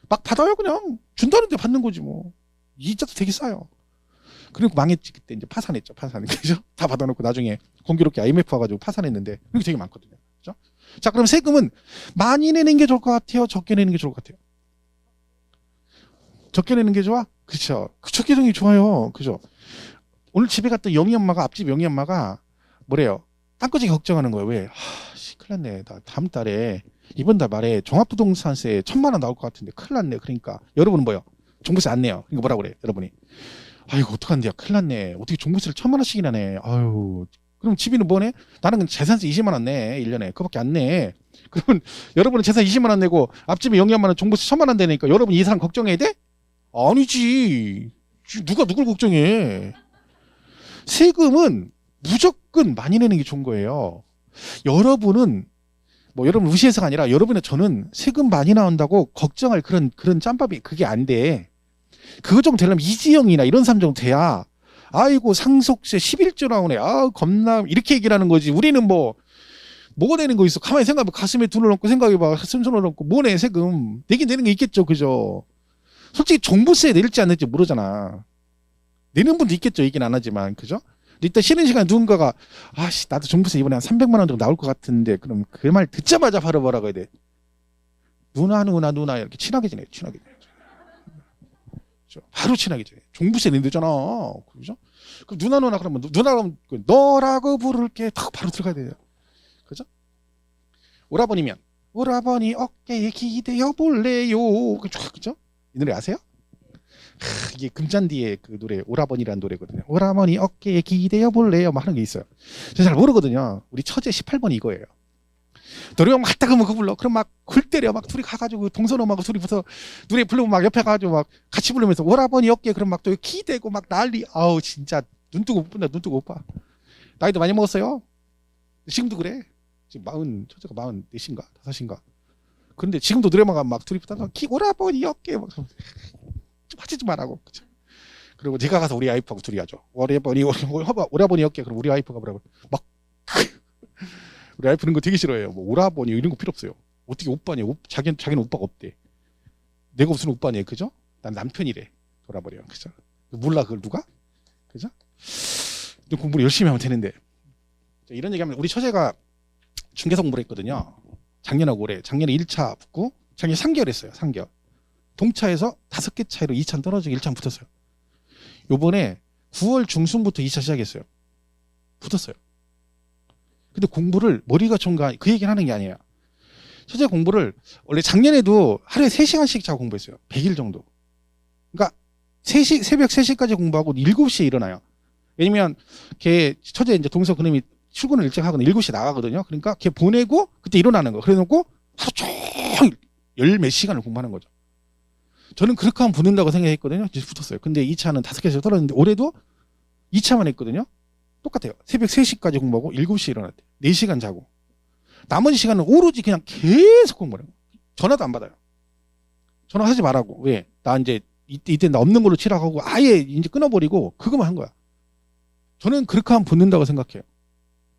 막 받아요. 그냥 준다는데 받는 거지 뭐. 이자도 되게 싸요. 그리고 망했지. 그때 이제 파산했죠. 그죠? 다 받아놓고 나중에 공교롭게 IMF 와가지고 파산했는데 그게 되게 많거든요. 그죠? 자, 그럼 세금은 많이 내는 게 좋을 것 같아요? 적게 내는 게 좋을 것 같아요? 적게 내는 게 좋아? 그렇죠. 적게 내는 게 좋아요. 그죠? 오늘 집에 갔던 앞집 영희 엄마가 뭐래요? 땅거지 걱정하는 거예요. 왜? 큰일 났네. 나 다음 달에 이번 달 말에 종합부동산세 1,000만 원 나올 것 같은데 큰일 났네. 그러니까 여러분은 뭐요? 종부세 안 내요. 그러니까 뭐라고 그래? 여러분이. 이거 어떡한데요? 큰일 났네. 어떻게 종부세를 1,000만 원씩이나 내. 아유. 그럼 집이는 뭐네? 나는 재산세 20만 원 내. 1년에. 그거밖에 안 내. 그러면 여러분은 재산 20만 원 내고 앞집에 영희 엄마는 종부세 1,000만 원 되니까 여러분 이 사람 걱정해야 돼? 아니지. 누가 누굴 걱정해? 세금은 무조건 많이 내는 게 좋은 거예요. 여러분은 여러분 무시해서가 아니라 여러분의 저는 세금 많이 나온다고 걱정할 그런 짬밥이 그게 안 돼. 그거 정도 되려면 이지영이나 이런 사람 정도 돼야 아이고 상속세 11조 나오네. 겁나 이렇게 얘기를 하는 거지. 우리는 뭐가 되는 거 있어. 가만히 생각해봐. 가슴에 돈을 넣고 생각해봐. 손을 넣고 뭐네 세금. 내긴 내는 게 있겠죠. 그죠? 솔직히 종부세 낼지 안 낼지 모르잖아. 내는 분도 있겠죠. 얘기는 안 하지만. 그죠? 일단 쉬는 시간에 누군가가 나도 종부세 이번에 한 300만 원 정도 나올 것 같은데 그럼 그 말 듣자마자 바로 뭐라고 해야 돼? 누나 이렇게 친하게 지내. 바로 친하게 지내. 종부세 낸다잖아. 그죠? 그럼 누나 그러면 누나라면 너라고 부를게 딱 바로 들어가야 돼요. 그죠? 오라버니면 오라버니 어깨에 기대어 볼래요. 그죠? 이 노래 아세요? 이게 금잔디의 그 노래 오라버니라는 노래거든요. 오라버니 어깨에 기대어 볼래요 막 하는 게 있어요. 저 잘 모르거든요. 우리 처제 18번이 이거예요. 노래방 막 갔다가 그거 불러. 그럼 막 골 때려. 막 둘이 가가지고 동서놈하고 둘이 붙어 노래 부르면 막 옆에 가가지고 막 같이 부르면서 오라버니 어깨 그럼 막 또 기대고 막 난리. 진짜 눈 뜨고 못 본다. 눈 뜨고 못 봐. 나이도 많이 먹었어요. 지금도 그래. 지금 처제가 44인가 5인가. 그런데 지금도 노래방 가면 막 둘이 붙어서 오라버니 어깨 막 좀 하지 좀 말라고. 그쵸? 그리고 제가 가서 우리 와이프하고 둘이 하죠. 오라버니 어깨. 그럼 우리 와이프가 뭐라고 막 우리 와이프는 거 되게 싫어해요. 오라버니 이런 거 필요 없어요. 어떻게 오빠냐? 자기는 오빠가 없대. 내가 무슨 오빠냐, 그죠? 난 남편이래. 돌아버려, 그죠? 몰라 그걸 누가? 그죠? 공부를 열심히 하면 되는데. 이런 얘기하면 우리 처제가 중개사 공부를 했거든요. 작년하고 올해. 작년에 1차 붙고 작년에 3개월 했어요. 3개월. 동차에서 5개 차이로 2차 떨어지고 1차 붙었어요. 요번에 9월 중순부터 2차 시작했어요. 붙었어요. 근데 공부를 머리가 좋은가 그 얘기를 하는 게 아니에요. 처제 공부를 원래 작년에도 하루에 3시간씩 자고 공부했어요. 100일 정도. 그러니까 새벽 3시까지 공부하고 7시에 일어나요. 왜냐면 걔 처제 이제 동서 그놈이 출근을 일찍 하거든요. 7시에 나가거든요. 그러니까 걔 보내고 그때 일어나는 거. 그래 놓고 하루 종일 10몇 시간을 공부하는 거죠. 저는 그렇게 하면 붙는다고 생각했거든요. 이제 붙었어요. 근데 2차는 5개씩 떨어졌는데 올해도 2차만 했거든요. 똑같아요. 새벽 3시까지 공부하고 7시에 일어났대요. 4시간 자고. 나머지 시간은 오로지 그냥 계속 공부하는 거예요. 전화도 안 받아요. 전화하지 말라고. 왜? 나 이제 이때 나 없는 걸로 치라고 아예 이제 끊어버리고 그거만 한 거야. 저는 그렇게 하면 붙는다고 생각해요.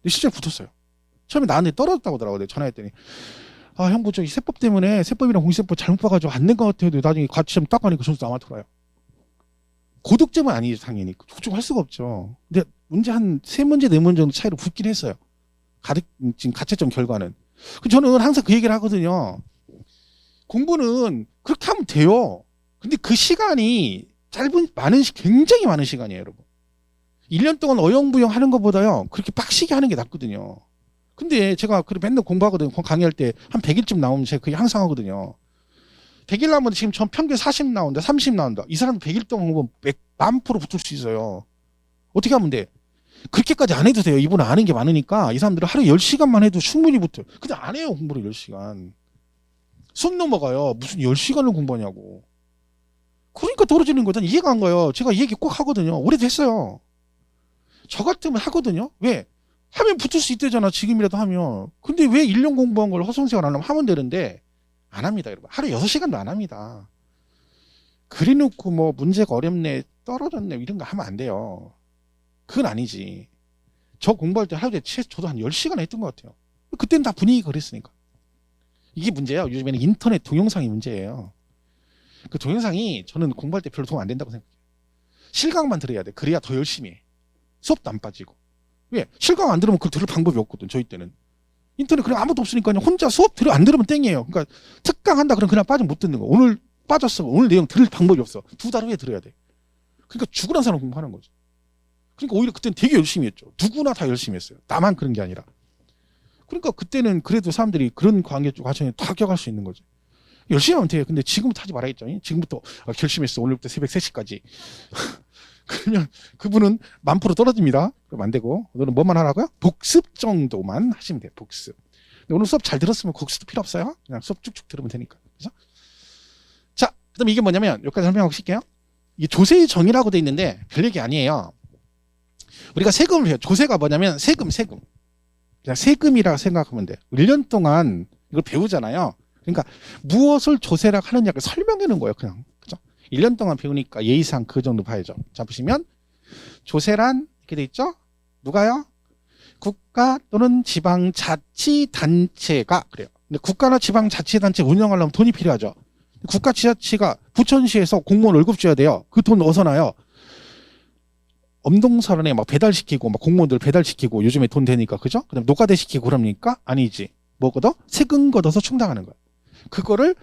근데 실제로 붙었어요. 처음에 나한테 떨어졌다고 하더라고요. 전화했더니 아, 형부 저기 세법 때문에 세법이랑 공시세법 잘못 봐가지고 안 된 것 같아요. 나중에 같이 좀 딱 가니까 점수 남아돌아요. 고득점은 아니죠, 당연히. 독점할 수가 없죠. 근데 문제 한 3문제, 4문제 정도 차이로 붙긴 했어요. 지금 가채점 결과는. 저는 항상 그 얘기를 하거든요. 공부는 그렇게 하면 돼요. 근데 그 시간이 굉장히 많은 시간이에요, 여러분. 1년 동안 어영부영 하는 것보다요, 그렇게 빡시게 하는 게 낫거든요. 근데 제가 맨날 공부하거든요. 강의할 때 한 100일쯤 나오면 제가 그게 항상 하거든요. 100일 나오면 지금 전 평균 40 나온다, 30 나온다. 이 사람 100일 동안 공부하면 100% 붙을 수 있어요. 어떻게 하면 돼? 그렇게까지 안 해도 돼요. 이분은 아는 게 많으니까 이 사람들은 하루에 10시간만 해도 충분히 붙어요. 근데 안 해요, 공부를 10시간. 수업 넘어가요. 무슨 10시간을 공부하냐고. 그러니까 떨어지는 거잖아. 이해가 안 가요. 제가 이 얘기 꼭 하거든요. 올해도 했어요. 저 같으면 하거든요. 왜? 하면 붙을 수 있대잖아. 지금이라도 하면. 근데 왜 1년 공부한 걸 허송세월 안 하면 되는데 안 합니다, 여러분. 하루에 6시간도 안 합니다. 그래놓고 뭐 문제가 어렵네, 떨어졌네 이런 거 하면 안 돼요. 그건 아니지. 저 공부할 때 하루에 저도 한 10시간 했던 것 같아요. 그때는 다 분위기가 그랬으니까. 이게 문제예요. 요즘에는 인터넷 동영상이 문제예요. 그 동영상이 저는 공부할 때 별로 도움 안 된다고 생각해요. 실강만 들어야 돼. 그래야 더 열심히 해. 수업도 안 빠지고. 왜? 실강 안 들으면 그걸 들을 방법이 없거든. 저희 때는. 인터넷 그냥 아무도 없으니까 혼자 수업 안 들으면 땡이에요. 그러니까 특강한다 그러면 그냥 빠지면 못 듣는 거. 오늘 빠졌어. 오늘 내용 들을 방법이 없어. 2달 후에 들어야 돼. 그러니까 죽으란 사람 공부하는 거죠. 그러니까 오히려 그때는 되게 열심히 했죠. 누구나 다 열심히 했어요. 나만 그런 게 아니라. 그러니까 그때는 그래도 사람들이 그런 관계 쪽 과정에 다 껴갈 수 있는 거죠. 열심히 하면 돼요. 근데 지금부터 하지 말아야겠죠. 지금부터 결심했어. 오늘부터 새벽 3시까지. 그러면 그분은 1000% 떨어집니다. 그럼 안 되고 오늘은 뭐만 하라고요? 복습 정도만 하시면 돼요. 복습. 근데 오늘 수업 잘 들었으면 복습도 필요 없어요. 그냥 수업 쭉쭉 들으면 되니까. 그죠? 자, 그다음 이게 뭐냐면 여기까지 설명하고 쉴게요. 이게 조세의 정의라고 돼 있는데 별 얘기 아니에요. 우리가 세금을 해요. 조세가 뭐냐면 세금. 그냥 세금이라고 생각하면 돼요. 1년 동안 이걸 배우잖아요. 그러니까 무엇을 조세라고 하느냐를 설명해 놓은 거예요. 그냥. 그죠? 1년 동안 배우니까 예의상 그 정도 봐야죠. 자, 보시면 조세란 이렇게 돼 있죠? 누가요? 국가 또는 지방자치단체가 그래요. 근데 국가나 지방자치단체 운영하려면 돈이 필요하죠. 국가 지자체가 부천시에서 공무원 월급 줘야 돼요. 그 돈 어디서 나요? 엄동설원에 막 배달시키고 막 공무원들 배달시키고 요즘에 돈 되니까 그죠? 그다음 노가대 시키고 그럽니까? 아니지. 뭐 걷어? 세금 걷어서 충당하는 거예요. 그거를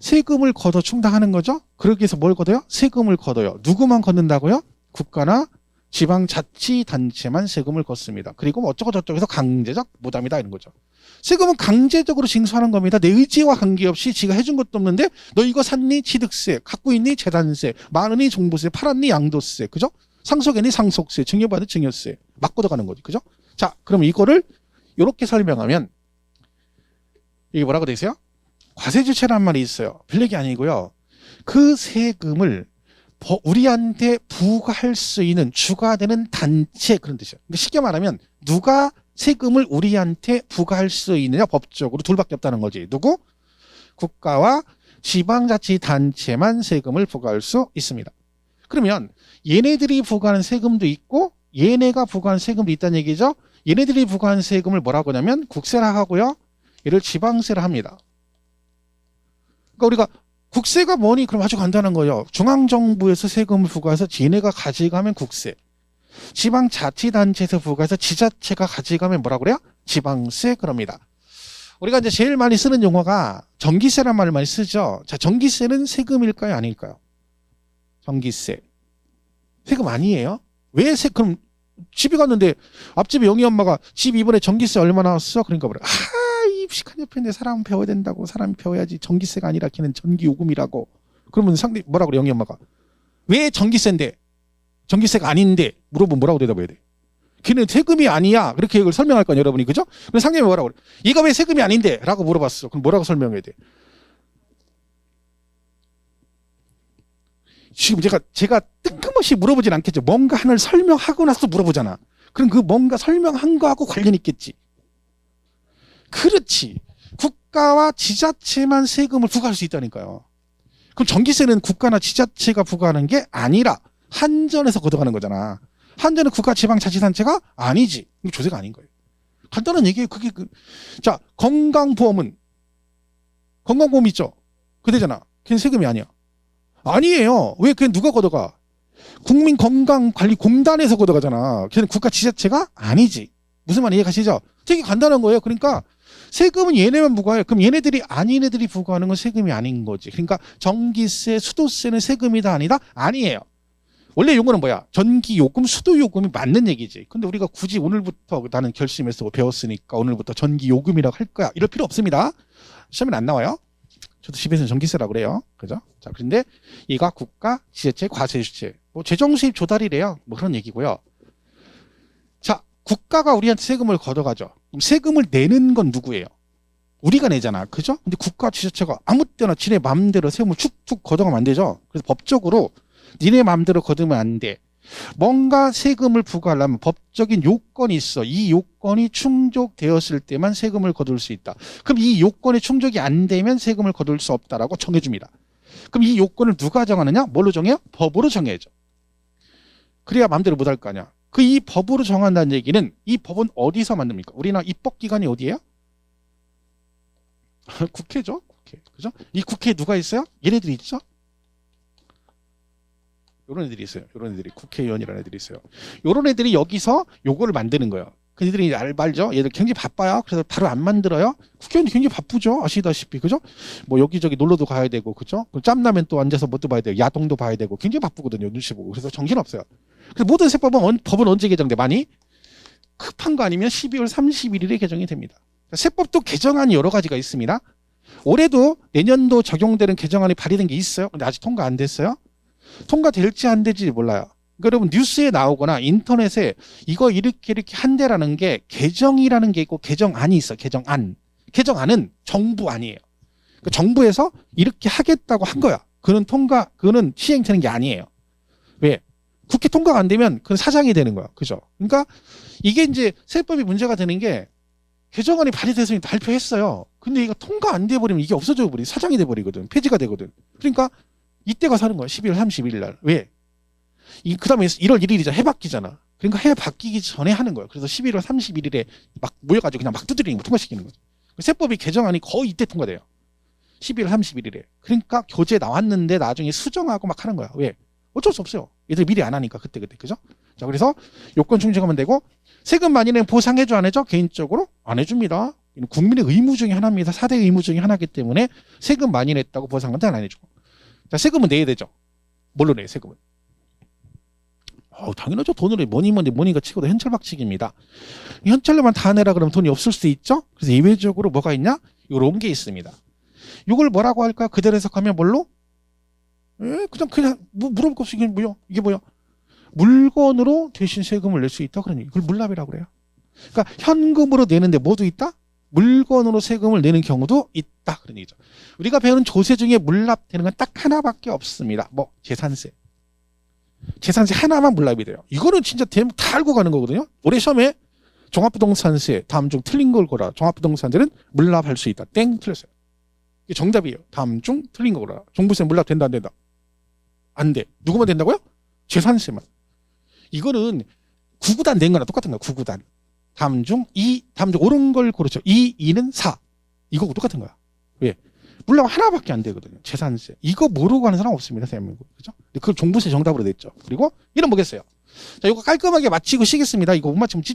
세금을 걷어 충당하는 거죠. 그러기 위해서 뭘 걷어요? 세금을 걷어요. 누구만 걷는다고요? 국가나 지방자치단체만 세금을 걷습니다. 그리고 뭐 어쩌고 저쩌고 해서 강제적 부담이다 이런 거죠. 세금은 강제적으로 징수하는 겁니다. 내 의지와 관계없이 지가 해준 것도 없는데 너 이거 샀니? 취득세, 갖고 있니? 재산세, 많으니 종부세, 팔았니? 양도세, 그죠? 상속했니? 상속세, 증여받은 증여세 막 걷어가는 거지, 그죠? 자, 그럼 이거를 이렇게 설명하면 이게 뭐라고 돼 있어요? 과세주체란 말이 있어요. 별 얘기 아니고요. 그 세금을 우리한테 부과할 수 있는 주가 되는 단체 그런 뜻이에요. 그러니까 쉽게 말하면 누가 세금을 우리한테 부과할 수 있느냐 법적으로 둘밖에 없다는 거지. 누구? 국가와 지방자치단체만 세금을 부과할 수 있습니다. 그러면 얘네들이 부과하는 세금도 있고 얘네가 부과하는 세금도 있다는 얘기죠. 얘네들이 부과하는 세금을 뭐라고 하냐면 국세라 하고요. 얘를 지방세라 합니다. 그러니까 우리가 국세가 뭐니? 그럼 아주 간단한 거예요. 중앙정부에서 세금을 부과해서 지네가 가져가면 국세. 지방자치단체에서 부과해서 지자체가 가져가면 뭐라 그래요? 지방세 그럽니다. 우리가 이제 제일 많이 쓰는 용어가 전기세란 말을 많이 쓰죠. 자, 전기세는 세금일까요? 아닐까요? 전기세. 세금 아니에요? 그럼 집에 갔는데 앞집에 영희 엄마가 집 이번에 전기세 얼마 나왔어? 그러니까 뭐래. 이 무식한 옆에 사람 배워야 된다고. 사람이 배워야지. 전기세가 아니라 걔는 전기요금이라고. 그러면 상대 뭐라 그래 영희 엄마가. 왜 전기세인데? 전기세가 아닌데 물어보면 뭐라고 대답해야 돼? 걔는 세금이 아니야. 그렇게 이걸 설명할 거냐 여러분이. 그죠? 그럼 상대방이 뭐라고 그래? 얘가 왜 세금이 아닌데? 라고 물어봤어. 그럼 뭐라고 설명해야 돼? 지금 제가 뜬금없이 물어보진 않겠죠. 뭔가 하나를 설명하고 나서 물어보잖아. 그럼 그 뭔가 설명한 거하고 관련 있겠지. 그렇지. 국가와 지자체만 세금을 부과할 수 있다니까요. 그럼 전기세는 국가나 지자체가 부과하는 게 아니라 한전에서 걷어가는 거잖아. 한전은 국가 지방자치단체가 아니지. 이거 조세가 아닌 거예요. 간단한 얘기예요. 자, 건강보험 있죠? 그대잖아. 걔는 세금이 아니야. 아니에요. 왜? 걔는 누가 걷어가? 국민건강관리공단에서 걷어가잖아. 걔는 국가 지자체가 아니지. 무슨 말 이해가시죠? 되게 간단한 거예요. 그러니까 세금은 얘네만 부과해요. 그럼 얘네들이 아닌 애들이 부과하는 건 세금이 아닌 거지. 그러니까 전기세, 수도세는 세금이다 아니다? 아니에요. 원래 용어는 뭐야? 전기요금, 수도요금이 맞는 얘기지. 근데 우리가 굳이 오늘부터 나는 결심해서 배웠으니까 오늘부터 전기요금이라고 할 거야. 이럴 필요 없습니다. 시험에 안 나와요. 저도 집에서는 전기세라고 그래요. 그죠? 자, 그런데 얘가 국가, 지자체, 과세주체. 뭐 재정수입 조달이래요. 뭐 그런 얘기고요. 자, 국가가 우리한테 세금을 걷어가죠. 그럼 세금을 내는 건 누구예요? 우리가 내잖아. 그죠? 근데 국가, 지자체가 아무 때나 지네 마음대로 세금을 축축 걷어가면 안 되죠. 그래서 법적으로 니네 마음대로 걷으면 안 돼. 뭔가 세금을 부과하려면 법적인 요건이 있어. 이 요건이 충족되었을 때만 세금을 거둘 수 있다. 그럼 이 요건이 충족이 안 되면 세금을 거둘 수 없다라고 정해줍니다. 그럼 이 요건을 누가 정하느냐? 뭘로 정해요? 법으로 정해야죠. 그래야 마음대로 못 할 거 아니야. 이 법으로 정한다는 얘기는 이 법은 어디서 만듭니까? 우리나라 입법기관이 어디예요? 국회죠. 국회. 그죠? 이 국회에 누가 있어요? 얘네들이 있죠? 요런 애들이 있어요. 요런 애들이 국회의원이라는 애들이 있어요. 요런 애들이 여기서 요거를 만드는 거예요. 그 애들이 알죠? 얘들 굉장히 바빠요. 그래서 바로 안 만들어요. 국회의원이 굉장히 바쁘죠. 아시다시피. 그죠? 뭐 여기저기 놀러도 가야 되고, 그죠? 짬나면 또 앉아서 뭣도 봐야 되고, 야동도 봐야 되고, 굉장히 바쁘거든요. 눈치 보고. 그래서 정신없어요. 그래서 모든 법은 언제 개정돼? 많이 급한 거 아니면 12월 31일에 개정이 됩니다. 세법도 개정안이 여러 가지가 있습니다. 올해도 내년도 적용되는 개정안이 발의된 게 있어요. 근데 아직 통과 안 됐어요. 통과될지 안 될지 몰라요. 그러니까 여러분 뉴스에 나오거나 인터넷에 이거 이렇게 한대라는 게 개정이라는 게 있고 개정안이 있어. 개정안. 개정안은 정부안이에요. 그러니까 정부에서 이렇게 하겠다고 한 거야. 그거는 시행되는 게 아니에요. 왜? 국회 통과가 안 되면 그건 사장이 되는 거야. 그죠? 그러니까 이게 이제 세법이 문제가 되는 게 개정안이 발의돼서 발표했어요. 근데 이거 통과 안 돼버리면 이게 없어져 버리. 사장이 돼버리거든. 폐지가 되거든. 그러니까 이때가 사는 거야. 12월 31일 날. 왜? 그 다음에 1월 1일이잖아. 해 바뀌잖아. 그러니까 해 바뀌기 전에 하는 거예요. 그래서 11월 31일에 막 모여가지고 그냥 막 두드리는 거 통과시키는 거죠. 세법이 개정안이 거의 이때 통과돼요. 12월 31일에. 그러니까 교재 나왔는데 나중에 수정하고 막 하는 거야. 왜? 어쩔 수 없어요. 얘들 미리 안 하니까 그때. 그죠? 자, 그래서 요건 충족하면 되고 세금 많이 내면 보상해줘 안 해줘? 개인적으로 안 해줍니다. 국민의 의무 중에 하나입니다. 4대 의무 중에 하나이기 때문에 세금 많이 냈다고 보상은 안 해주고. 자, 세금은 내야 되죠. 뭘로 내요, 세금은? 당연하죠. 돈으로 뭐니가 치고도 현찰박치기입니다. 현찰로만 다 내라 그러면 돈이 없을 수 있죠. 그래서 예외적으로 뭐가 있냐? 요런 게 있습니다. 이걸 뭐라고 할까? 그대로 해석하면 뭘로? 그냥 물어볼 거 없이 이게 뭐야? 물건으로 대신 세금을 낼 수 있다. 그러니 이걸 물납이라고 그래요. 그러니까 현금으로 내는데 뭐도 있다? 물건으로 세금을 내는 경우도 있다. 그런 얘기죠. 우리가 배우는 조세 중에 물납되는 건 딱 하나밖에 없습니다. 뭐 재산세. 재산세 하나만 물납이 돼요. 이거는 진짜 다 알고 가는 거거든요. 올해 시험에 종합부동산세 다음 중 틀린 걸 거라. 종합부동산세는 물납할 수 있다. 땡 틀렸어요. 이게 정답이에요. 다음 중 틀린 거 거라. 종부세 물납 된다 안 된다? 안 돼. 누구만 된다고요? 재산세만. 이거는 9구단 낸 거랑 똑같은 거야. 9구단. 다음 중 옳은 걸 고르죠. 2는 4. 이거 똑같은 거야. 왜? 물론 하나밖에 안 되거든요. 재산세. 이거 모르고 하는 사람 없습니다. 대한민국. 그죠? 근데 그걸 종부세 정답으로 냈죠. 그리고 이런 뭐겠어요? 자, 이거 깔끔하게 마치고 쉬겠습니다. 이거 못 맞추면